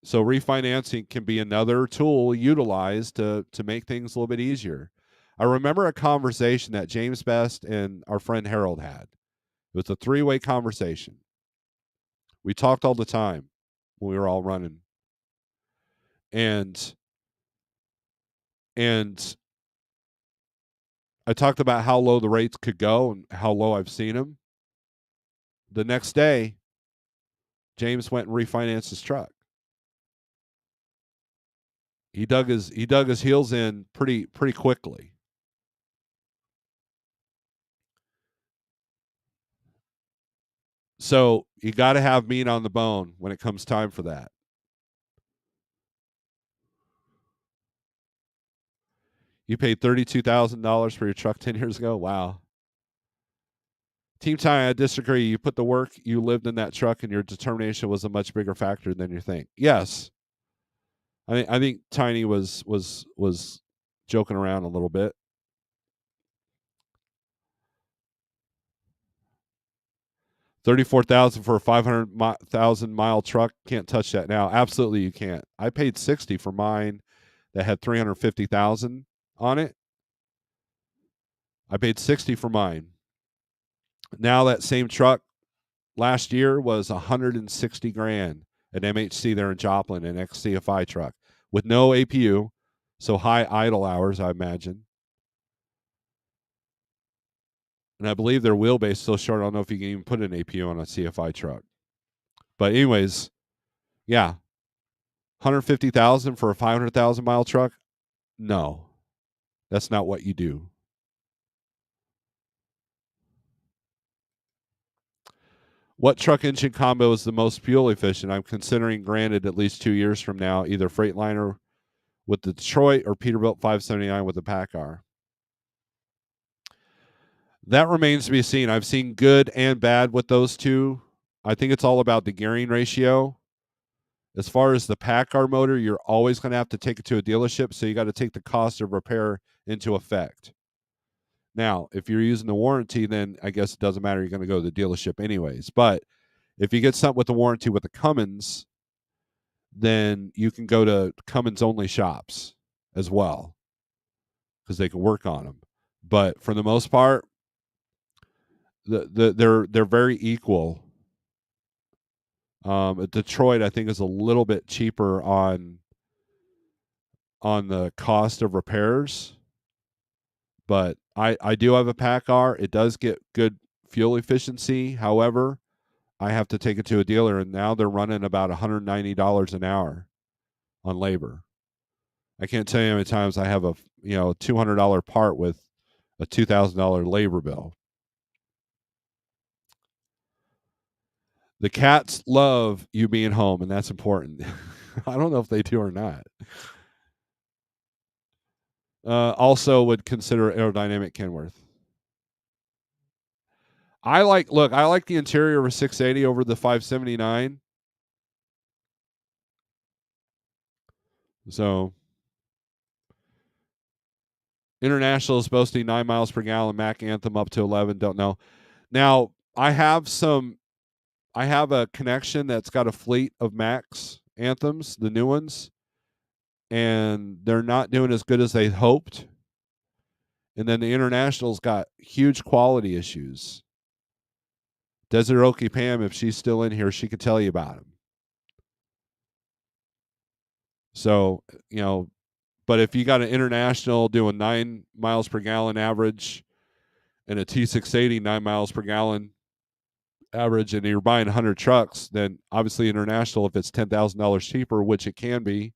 So refinancing can be another tool utilized to make things a little bit easier. I remember a conversation that James Best and our friend Harold had. It was a 3-way conversation. We talked all the time when we were all running. And I talked about how low the rates could go and how low I've seen them. The next day, James went and refinanced his truck. He dug his heels in pretty quickly. So you got to have meat on the bone when it comes time for that. You paid $32,000 for your truck 10 years ago? Wow. Team Tiny, I disagree. You put the work, you lived in that truck, and your determination was a much bigger factor than you think. Yes. I think Tiny was joking around a little bit. $34,000 for a 500,000 mile truck. Can't touch that now. Absolutely, you can't. I paid $60 for mine that had 350,000 on it. I paid $60 for mine. Now that same truck last year was $160,000 at MHC there in Joplin, an XCFI truck with no APU, so high idle hours, I imagine. And I believe their wheelbase is so short. I don't know if you can even put an APU on a CFI truck. But anyways, yeah, 150,000 for a 500,000 mile truck. No, that's not what you do. What truck engine combo is the most fuel efficient? I'm considering, granted, at least 2 years from now, either Freightliner with the Detroit or Peterbilt 579 with the PACCAR. That remains to be seen. I've seen good and bad with those two. I think it's all about the gearing ratio. As far as the PACCAR motor, you're always going to have to take it to a dealership, so you got to take the cost of repair into effect. Now, if you're using the warranty, then I guess it doesn't matter. You're going to go to the dealership anyways. But if you get something with the warranty with the Cummins, then you can go to Cummins only shops as well because they can work on them. But for the most part, they're very equal. Detroit, I think, is a little bit cheaper on the cost of repairs, but I do have a PACCAR. It does get good fuel efficiency. However, I have to take it to a dealer, and now they're running about $190 an hour on labor. I can't tell you how many times I have a $200 part with a $2,000 labor bill. The cats love you being home, and that's important. I don't know if they do or not. Also, would consider aerodynamic Kenworth. I like the interior of a 680 over the 579. So International is boasting 9 miles per gallon. Mac Anthem up to 11. Don't know. Now I have a connection that's got a fleet of Max Anthems, the new ones, and they're not doing as good as they hoped. And then the International's got huge quality issues. Desert Okie Pam, if she's still in here, she could tell you about them. So, but if you got an International doing 9 miles per gallon average and a T680 9 miles per gallon average, and you're buying 100 trucks, then obviously International, if it's $10,000 cheaper, which it can be,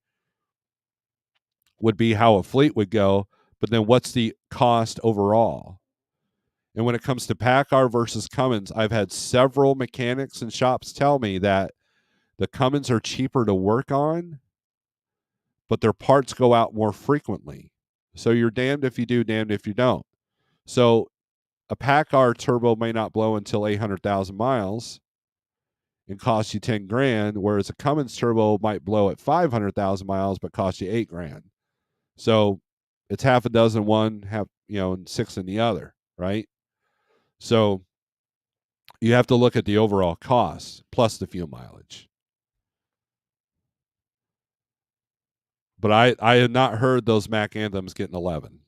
would be how a fleet would go. But then what's the cost overall? And when it comes to PACCAR versus Cummins, I've had several mechanics and shops tell me that the Cummins are cheaper to work on, but their parts go out more frequently. So you're damned if you do, damned if you don't. So a PACCAR turbo may not blow until 800,000 miles and cost you 10 grand, whereas a Cummins turbo might blow at 500,000 miles but cost you 8 grand. So it's half a dozen one, and 6 in the other, right? So you have to look at the overall cost plus the fuel mileage. But I had not heard those Mac Anthems getting 11.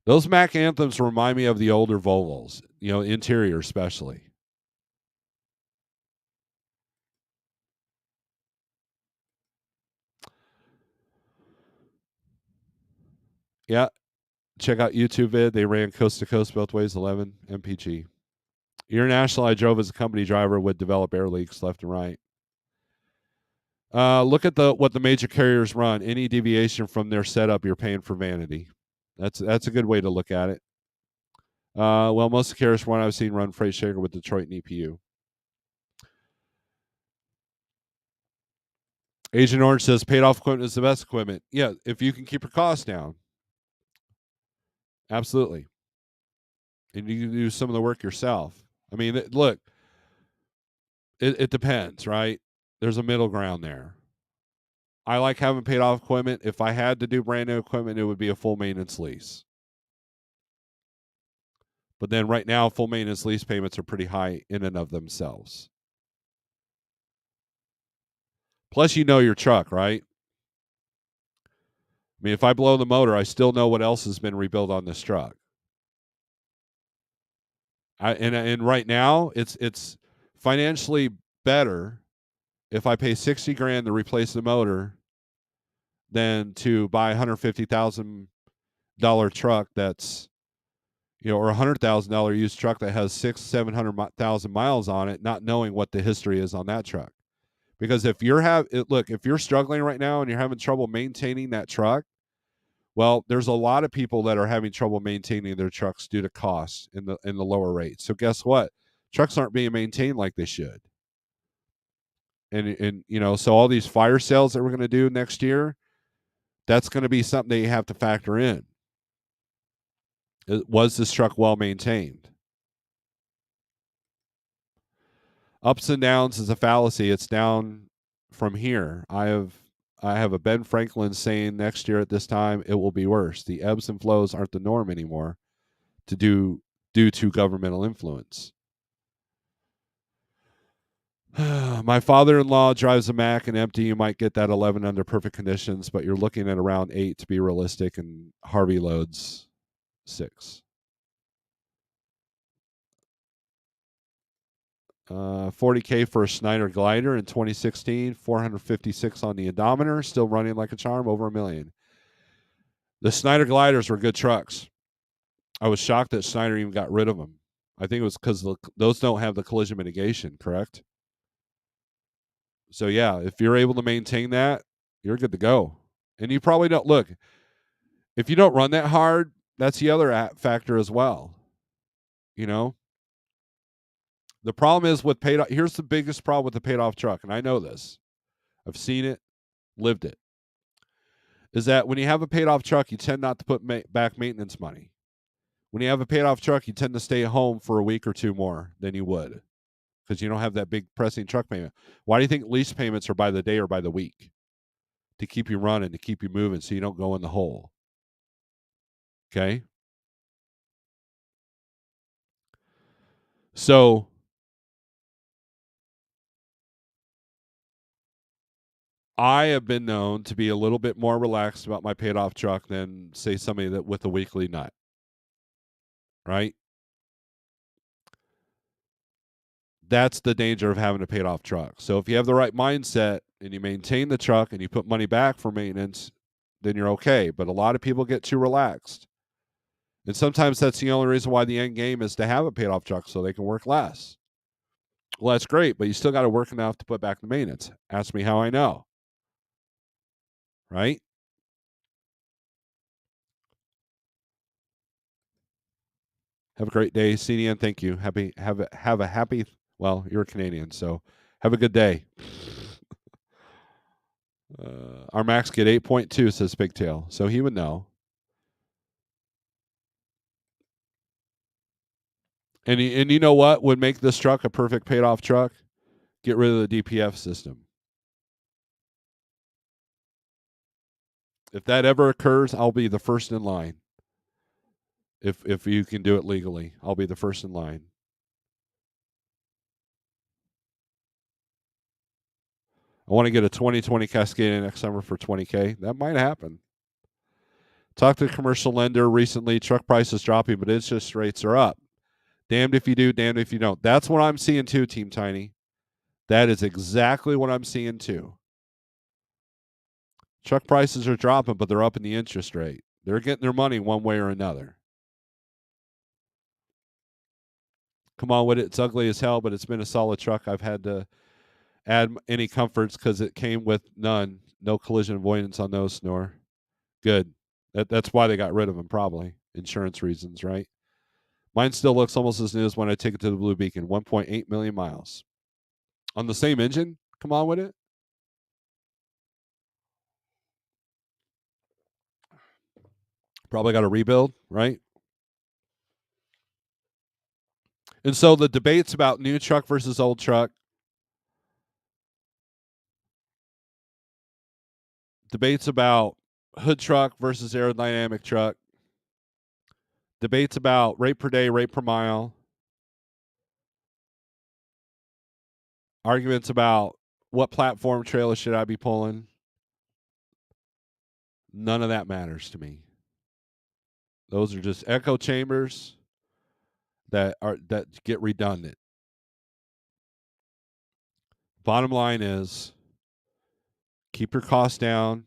Those Mac Anthems remind me of the older Volvos, interior especially. Yeah, check out YouTube vid. They ran coast to coast both ways, 11 MPG. International, I drove as a company driver, would develop air leaks left and right. Look at what the major carriers run. Any deviation from their setup, you're paying for vanity. That's a good way to look at it. Well, most of the carriers one I've seen run Freight Shaker with Detroit and EPU. Agent Orange says paid off equipment is the best equipment. Yeah, if you can keep your costs down. Absolutely. And you can do some of the work yourself. I mean, look, it depends, right? There's a middle ground there. I like having paid off equipment. If I had to do brand new equipment, it would be a full maintenance lease. But then right now, full maintenance lease payments are pretty high in and of themselves. Plus, your truck, right? I mean, if I blow the motor, I still know what else has been rebuilt on this truck. And right now, it's financially better if I pay 60 grand to replace the motor than to buy $150,000 truck that's or $100,000 used truck that has 700,000 miles on it, not knowing what the history is on that truck. Because if you're struggling right now and you're having trouble maintaining that truck, well, there's a lot of people that are having trouble maintaining their trucks due to costs in the lower rates. So guess what? Trucks aren't being maintained like they should. And so all these fire sales that we're going to do next year, that's going to be something that you have to factor in. Was this truck well maintained? Ups and downs is a fallacy. It's down from here. I have a Ben Franklin saying next year at this time it will be worse. The ebbs and flows aren't the norm anymore due to governmental influence. My father-in-law drives a Mack and empty. You might get that 11 under perfect conditions, but you're looking at around 8 to be realistic, and Harvey loads 6. 40K for a Schneider glider in 2016, 456 on the odometer, still running like a charm, over $1 million. The Schneider gliders were good trucks. I was shocked that Schneider even got rid of them. I think it was because those don't have the collision mitigation, correct? So yeah, if you're able to maintain that, you're good to go. And you probably don't look. If you don't run that hard, that's the other factor as well. The problem is with paid off. Here's the biggest problem with the paid off truck, and I know this. I've seen it, lived it. Is that when you have a paid off truck, you tend not to put back maintenance money. When you have a paid off truck, you tend to stay home for a week or two more than you would because you don't have that big pressing truck payment. Why do you think lease payments are by the day or by the week? To keep you running, to keep you moving so you don't go in the hole. Okay? So I have been known to be a little bit more relaxed about my paid off truck than, say, somebody that with a weekly nut. Right? That's the danger of having a paid off truck. So if you have the right mindset and you maintain the truck and you put money back for maintenance, then you're okay. But a lot of people get too relaxed. And sometimes that's the only reason why the end game is to have a paid off truck so they can work less. Well, that's great, but you still got to work enough to put back the maintenance. Ask me how I know. Right? Have a great day, CDN. Thank you. Have a happy. Well, you're a Canadian, so have a good day. Our max get 8.2, says Pigtail, so he would know. And you know what would make this truck a perfect paid off truck? Get rid of the DPF system. If that ever occurs, I'll be the first in line. If you can do it legally, I'll be the first in line. I want to get a 2020 Cascadia next summer for 20K. That might happen. Talked to a commercial lender recently. Truck prices dropping, but interest rates are up. Damned if you do, damned if you don't. That's what I'm seeing too, Team Tiny. That is exactly what I'm seeing too. Truck prices are dropping, but they're up in the interest rate. They're getting their money one way or another. Come on with it. It's ugly as hell, but it's been a solid truck. I've had to add any comforts because it came with none. No collision avoidance on those, Snore. Good. That's why they got rid of them, probably. Insurance reasons, right? Mine still looks almost as new as when I take it to the Blue Beacon. 1.8 million miles. On the same engine? Come on with it. Probably got a rebuild, right? And so the debates about new truck versus old truck, debates about hood truck versus aerodynamic truck, debates about rate per day, rate per mile, arguments about what platform trailer should I be pulling. None of that matters to me. Those are just echo chambers that get redundant. Bottom line is keep your costs down.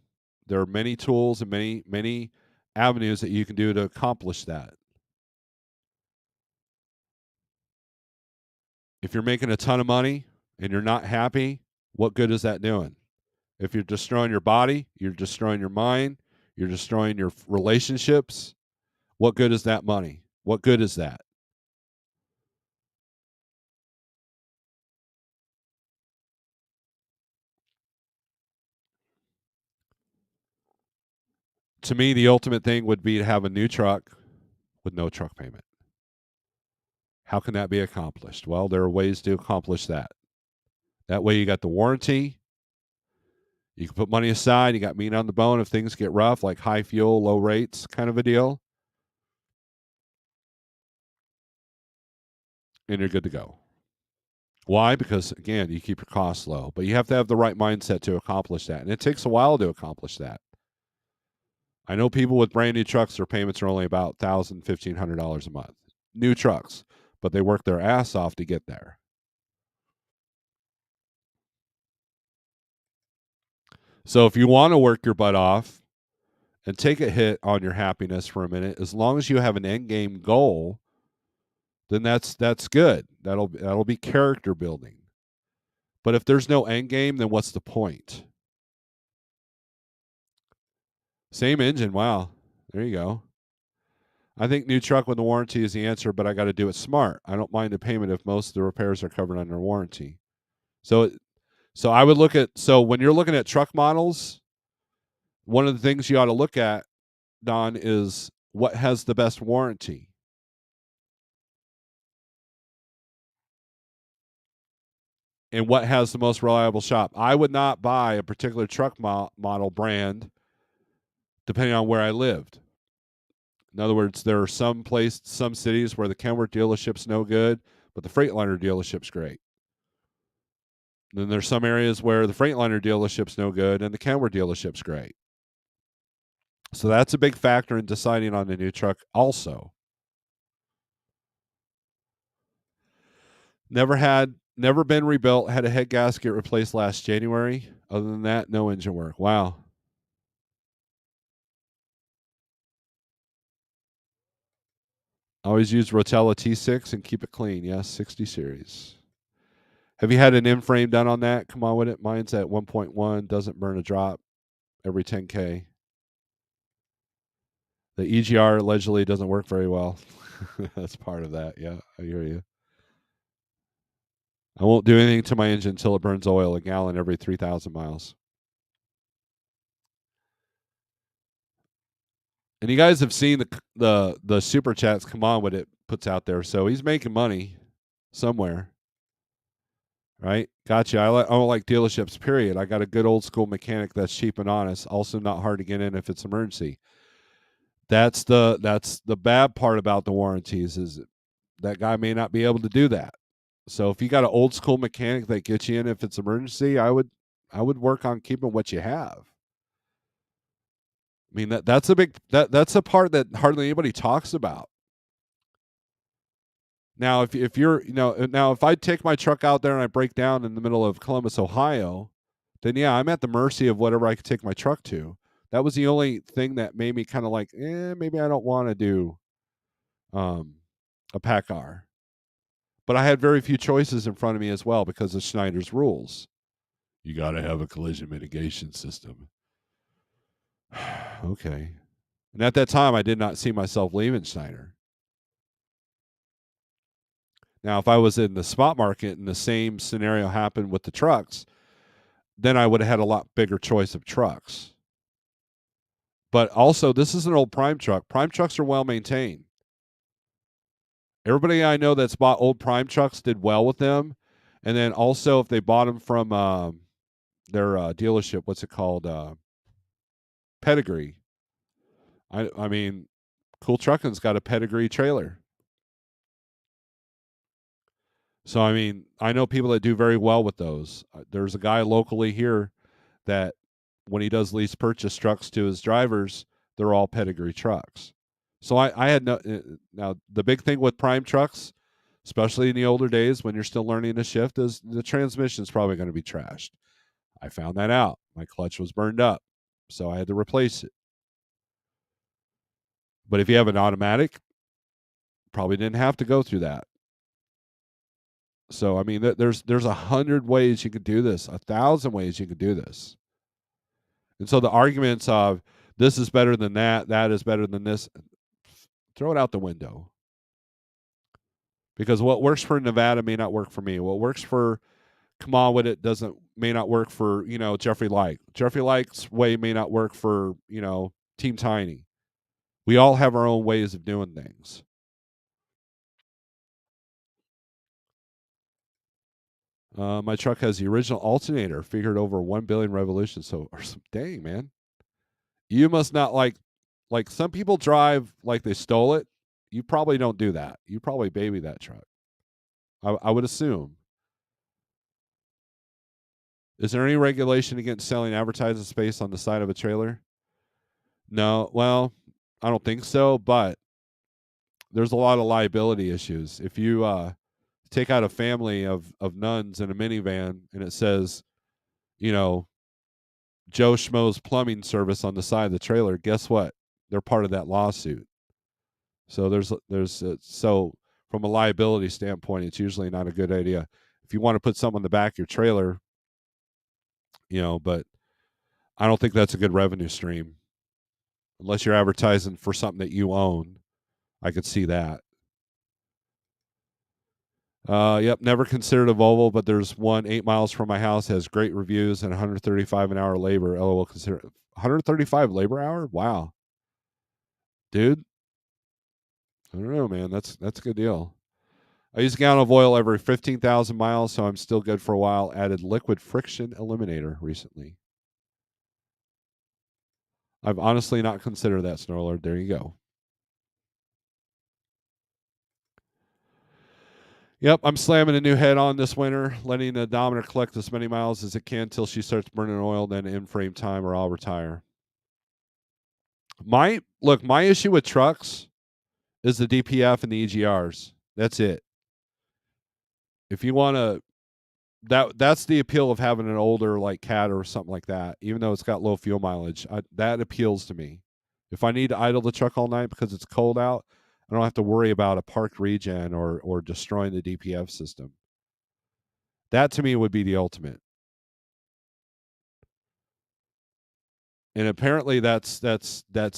There are many tools and many avenues that you can do to accomplish that. If you're making a ton of money and you're not happy, what good is that doing? If you're destroying your body, you're destroying your mind, you're destroying your relationships, what good is that money? What good is that? To me, the ultimate thing would be to have a new truck with no truck payment. How can that be accomplished? Well, there are ways to accomplish that. That way, you got the warranty. You can put money aside. You got meat on the bone if things get rough, like high fuel, low rates kind of a deal, and you're good to go. Why? Because, again, you keep your costs low, but you have to have the right mindset to accomplish that. And it takes a while to accomplish that. I know people with brand new trucks, their payments are only about $1,000, $1,500 a month. New trucks, but they work their ass off to get there. So if you want to work your butt off and take a hit on your happiness for a minute, as long as you have an end game goal, then that's good. That'll be character building. But if there's no end game, then what's the point? Same engine. Wow. There you go. I think new truck with the warranty is the answer, but I got to do it smart. I don't mind the payment if most of the repairs are covered under warranty. So so I would look at so when you're looking at truck models, one of the things you ought to look at, Don, is what has the best warranty. And what has the most reliable shop. I would not buy a particular truck model brand depending on where I lived. In other words, there are some cities where the Kenworth dealership's no good, but the Freightliner dealership's great. Then there's some areas where the Freightliner dealership's no good and the Kenworth dealership's great. So that's a big factor in deciding on a new truck also. Never been rebuilt, had a head gasket replaced last January. Other than that, no engine work. Wow. Always use Rotella T6 and keep it clean. Yes, 60 series. Have you had an in-frame done on that? Come on with it. Mine's at 1.1, doesn't burn a drop every 10K. The EGR allegedly doesn't work very well. That's part of that. Yeah, I hear you. I won't do anything to my engine until it burns oil a gallon every 3,000 miles. And you guys have seen the super chats. Come on, what it puts out there. So he's making money somewhere, right? Gotcha. I don't like dealerships. Period. I got a good old school mechanic that's cheap and honest. Also, not hard to get in if it's emergency. That's the bad part about the warranties is that guy may not be able to do that. So if you got an old school mechanic that gets you in if it's emergency, I would work on keeping what you have. I mean that's a big that's a part that hardly anybody talks about. Now if you're now if I take my truck out there and I break down in the middle of Columbus, Ohio, then yeah, I'm at the mercy of whatever I could take my truck to. That was the only thing that made me kind of like, maybe I don't want to do um, a PACCAR. But I had very few choices in front of me as well because of Schneider's rules. You got to have a collision mitigation system. Okay. And at that time, I did not see myself leaving Schneider. Now, if I was in the spot market and the same scenario happened with the trucks, then I would have had a lot bigger choice of trucks. But also, this is an old Prime truck. Prime trucks are well maintained. Everybody I know that's bought old Prime trucks did well with them. And then also, if they bought them from their dealership, what's it called? Pedigree. I mean, Cool Trucking's got a Pedigree trailer. So I mean, I know people that do very well with those. There's a guy locally here that when he does lease purchase trucks to his drivers, they're all Pedigree trucks. So I had no now the big thing with Prime trucks, especially in the older days when you're still learning to shift, is the transmission is probably going to be trashed. I found that out. My clutch was burned up, so I had to replace it. But if you have an automatic, probably didn't have to go through that. So I mean, there's 100 ways you could do this, 1,000 ways you could do this. And so the arguments of this is better than that, that is better than this, throw it out the window. Because what works for Nevada may not work for me. What works for Kamal with it may not work for Jeffrey Light. Jeffrey Light's way may not work for Team Tiny. We all have our own ways of doing things. My truck has the original alternator, figured over 1 billion revolutions. So, dang man, you must not like some people drive like they stole it. You probably don't do that. You probably baby that truck. I would assume. Is there any regulation against selling advertising space on the side of a trailer? No. Well, I don't think so, but there's a lot of liability issues. If you take out a family of nuns in a minivan and it says, you know, Joe Schmo's plumbing service on the side of the trailer, guess what? They're part of that lawsuit. So so from a liability standpoint, it's usually not a good idea. If you want to put something on the back of your trailer, but I don't think that's a good revenue stream unless you're advertising for something that you own. I could see that. Yep, never considered a Volvo, but there's one 8 miles from my house, has great reviews and 135 an hour labor. LOL, consider 135 labor hour? Wow. Dude, I don't know, man. That's a good deal. I use a gallon of oil every 15,000 miles, so I'm still good for a while. Added liquid friction eliminator recently. I've honestly not considered that, Snorelord. There you go. Yep, I'm slamming a new head on this winter, letting the odometer collect as many miles as it can until she starts burning oil, then in frame time, or I'll retire. My issue with trucks is the DPF and the EGRs. That's it. If you want to, that's the appeal of having an older like Cat or something like that. Even though it's got low fuel mileage, that appeals to me. If I need to idle the truck all night because it's cold out, I don't have to worry about a parked regen or destroying the DPF system. That to me would be the ultimate. And apparently that's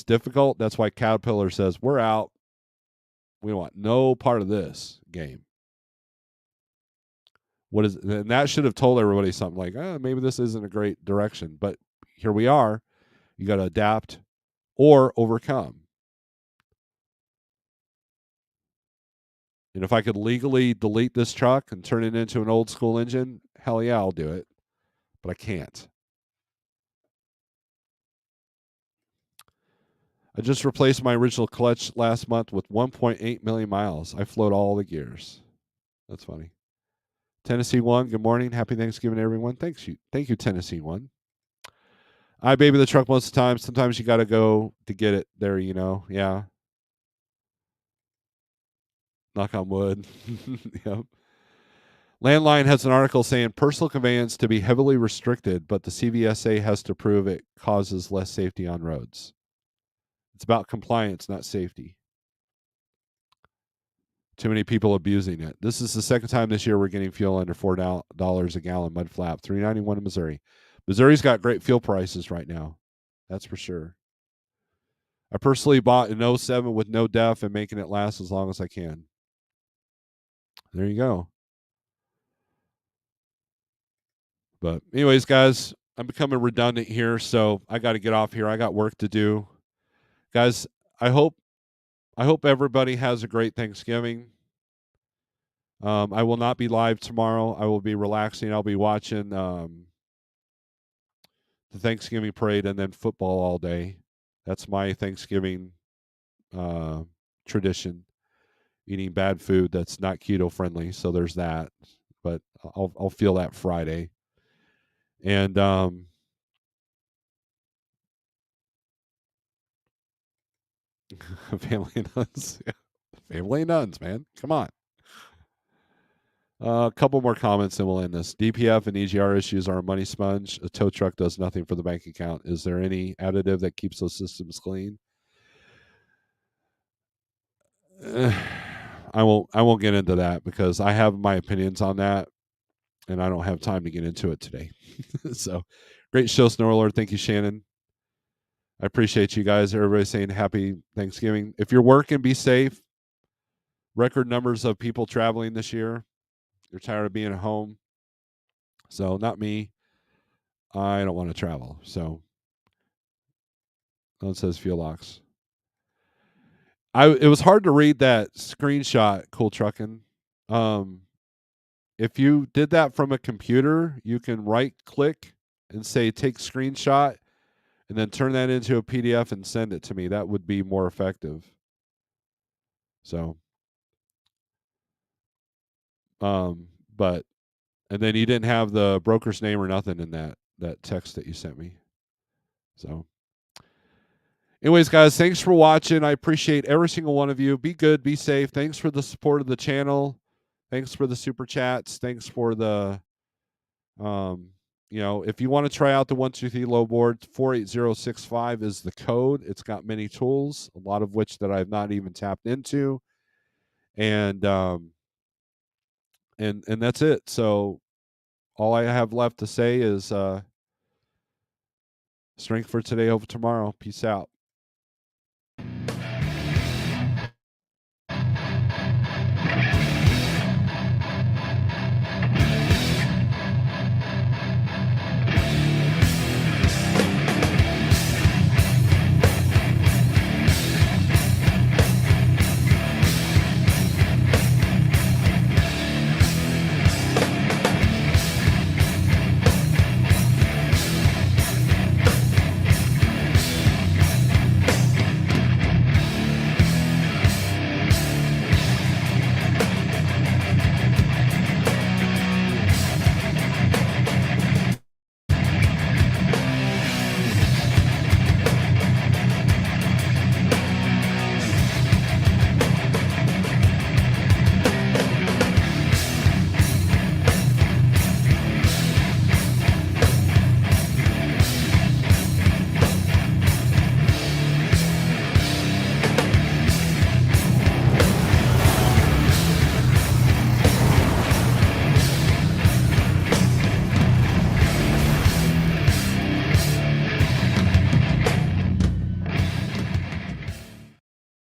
difficult. That's why Caterpillar says we're out. We want no part of this game. And that should have told everybody something like, maybe this isn't a great direction. But here we are. You got to adapt or overcome. And if I could legally delete this truck and turn it into an old school engine, hell yeah, I'll do it. But I can't. I just replaced my original clutch last month with 1.8 million miles. I float all the gears. That's funny. Tennessee One, good morning. Happy Thanksgiving, everyone. Thank you, Tennessee One. I baby the truck most of the time. Sometimes you got to go to get it there, Yeah. Knock on wood. Yep. Landline has an article saying personal conveyance to be heavily restricted, but the CVSA has to prove it causes less safety on roads. It's about compliance, not safety. Too many people abusing it. This is the second time this year we're getting fuel under $4 a gallon. Mud flap, $3.91 in Missouri. Missouri's got great fuel prices right now. That's for sure. I personally bought an 07 with no def and making it last as long as I can. There you go. But anyways, guys, I'm becoming redundant here, so I got to get off here. I got work to do. Guys, I hope everybody has a great Thanksgiving. I will not be live tomorrow. I will be relaxing. I'll be watching the Thanksgiving parade and then football all day. That's my Thanksgiving tradition. Eating bad food that's not keto friendly. So there's that. But I'll feel that Friday. And family nuns. Family nuns, man. Come on. A couple more comments and we'll end this. DPF and EGR issues are a money sponge. A tow truck does nothing for the bank account. Is there any additive that keeps those systems clean? I won't get into that because I have my opinions on that, and I don't have time to get into it today. So, great show, Snorelord. Thank you, Shannon. I appreciate you guys. Everybody saying happy Thanksgiving. If you're working, be safe. Record numbers of people traveling this year. You're tired of being at home. So, not me. I don't want to travel. So, it says Fuelox. It was hard to read that screenshot, Cool Truckin'. Um, if you did that from a computer, you can right click and say take screenshot and then turn that into a PDF and send it to me. That would be more effective. So, but and then you didn't have the broker's name or nothing in that text that you sent me. So, anyways, guys, thanks for watching. I appreciate every single one of you. Be good, be safe. Thanks for the support of the channel. Thanks for the super chats. Thanks for the if you want to try out the 123 low board, 48065 is the code. It's got many tools, a lot of which that I've not even tapped into. And and that's it. So all I have left to say is strength for today, hope for tomorrow. Peace out.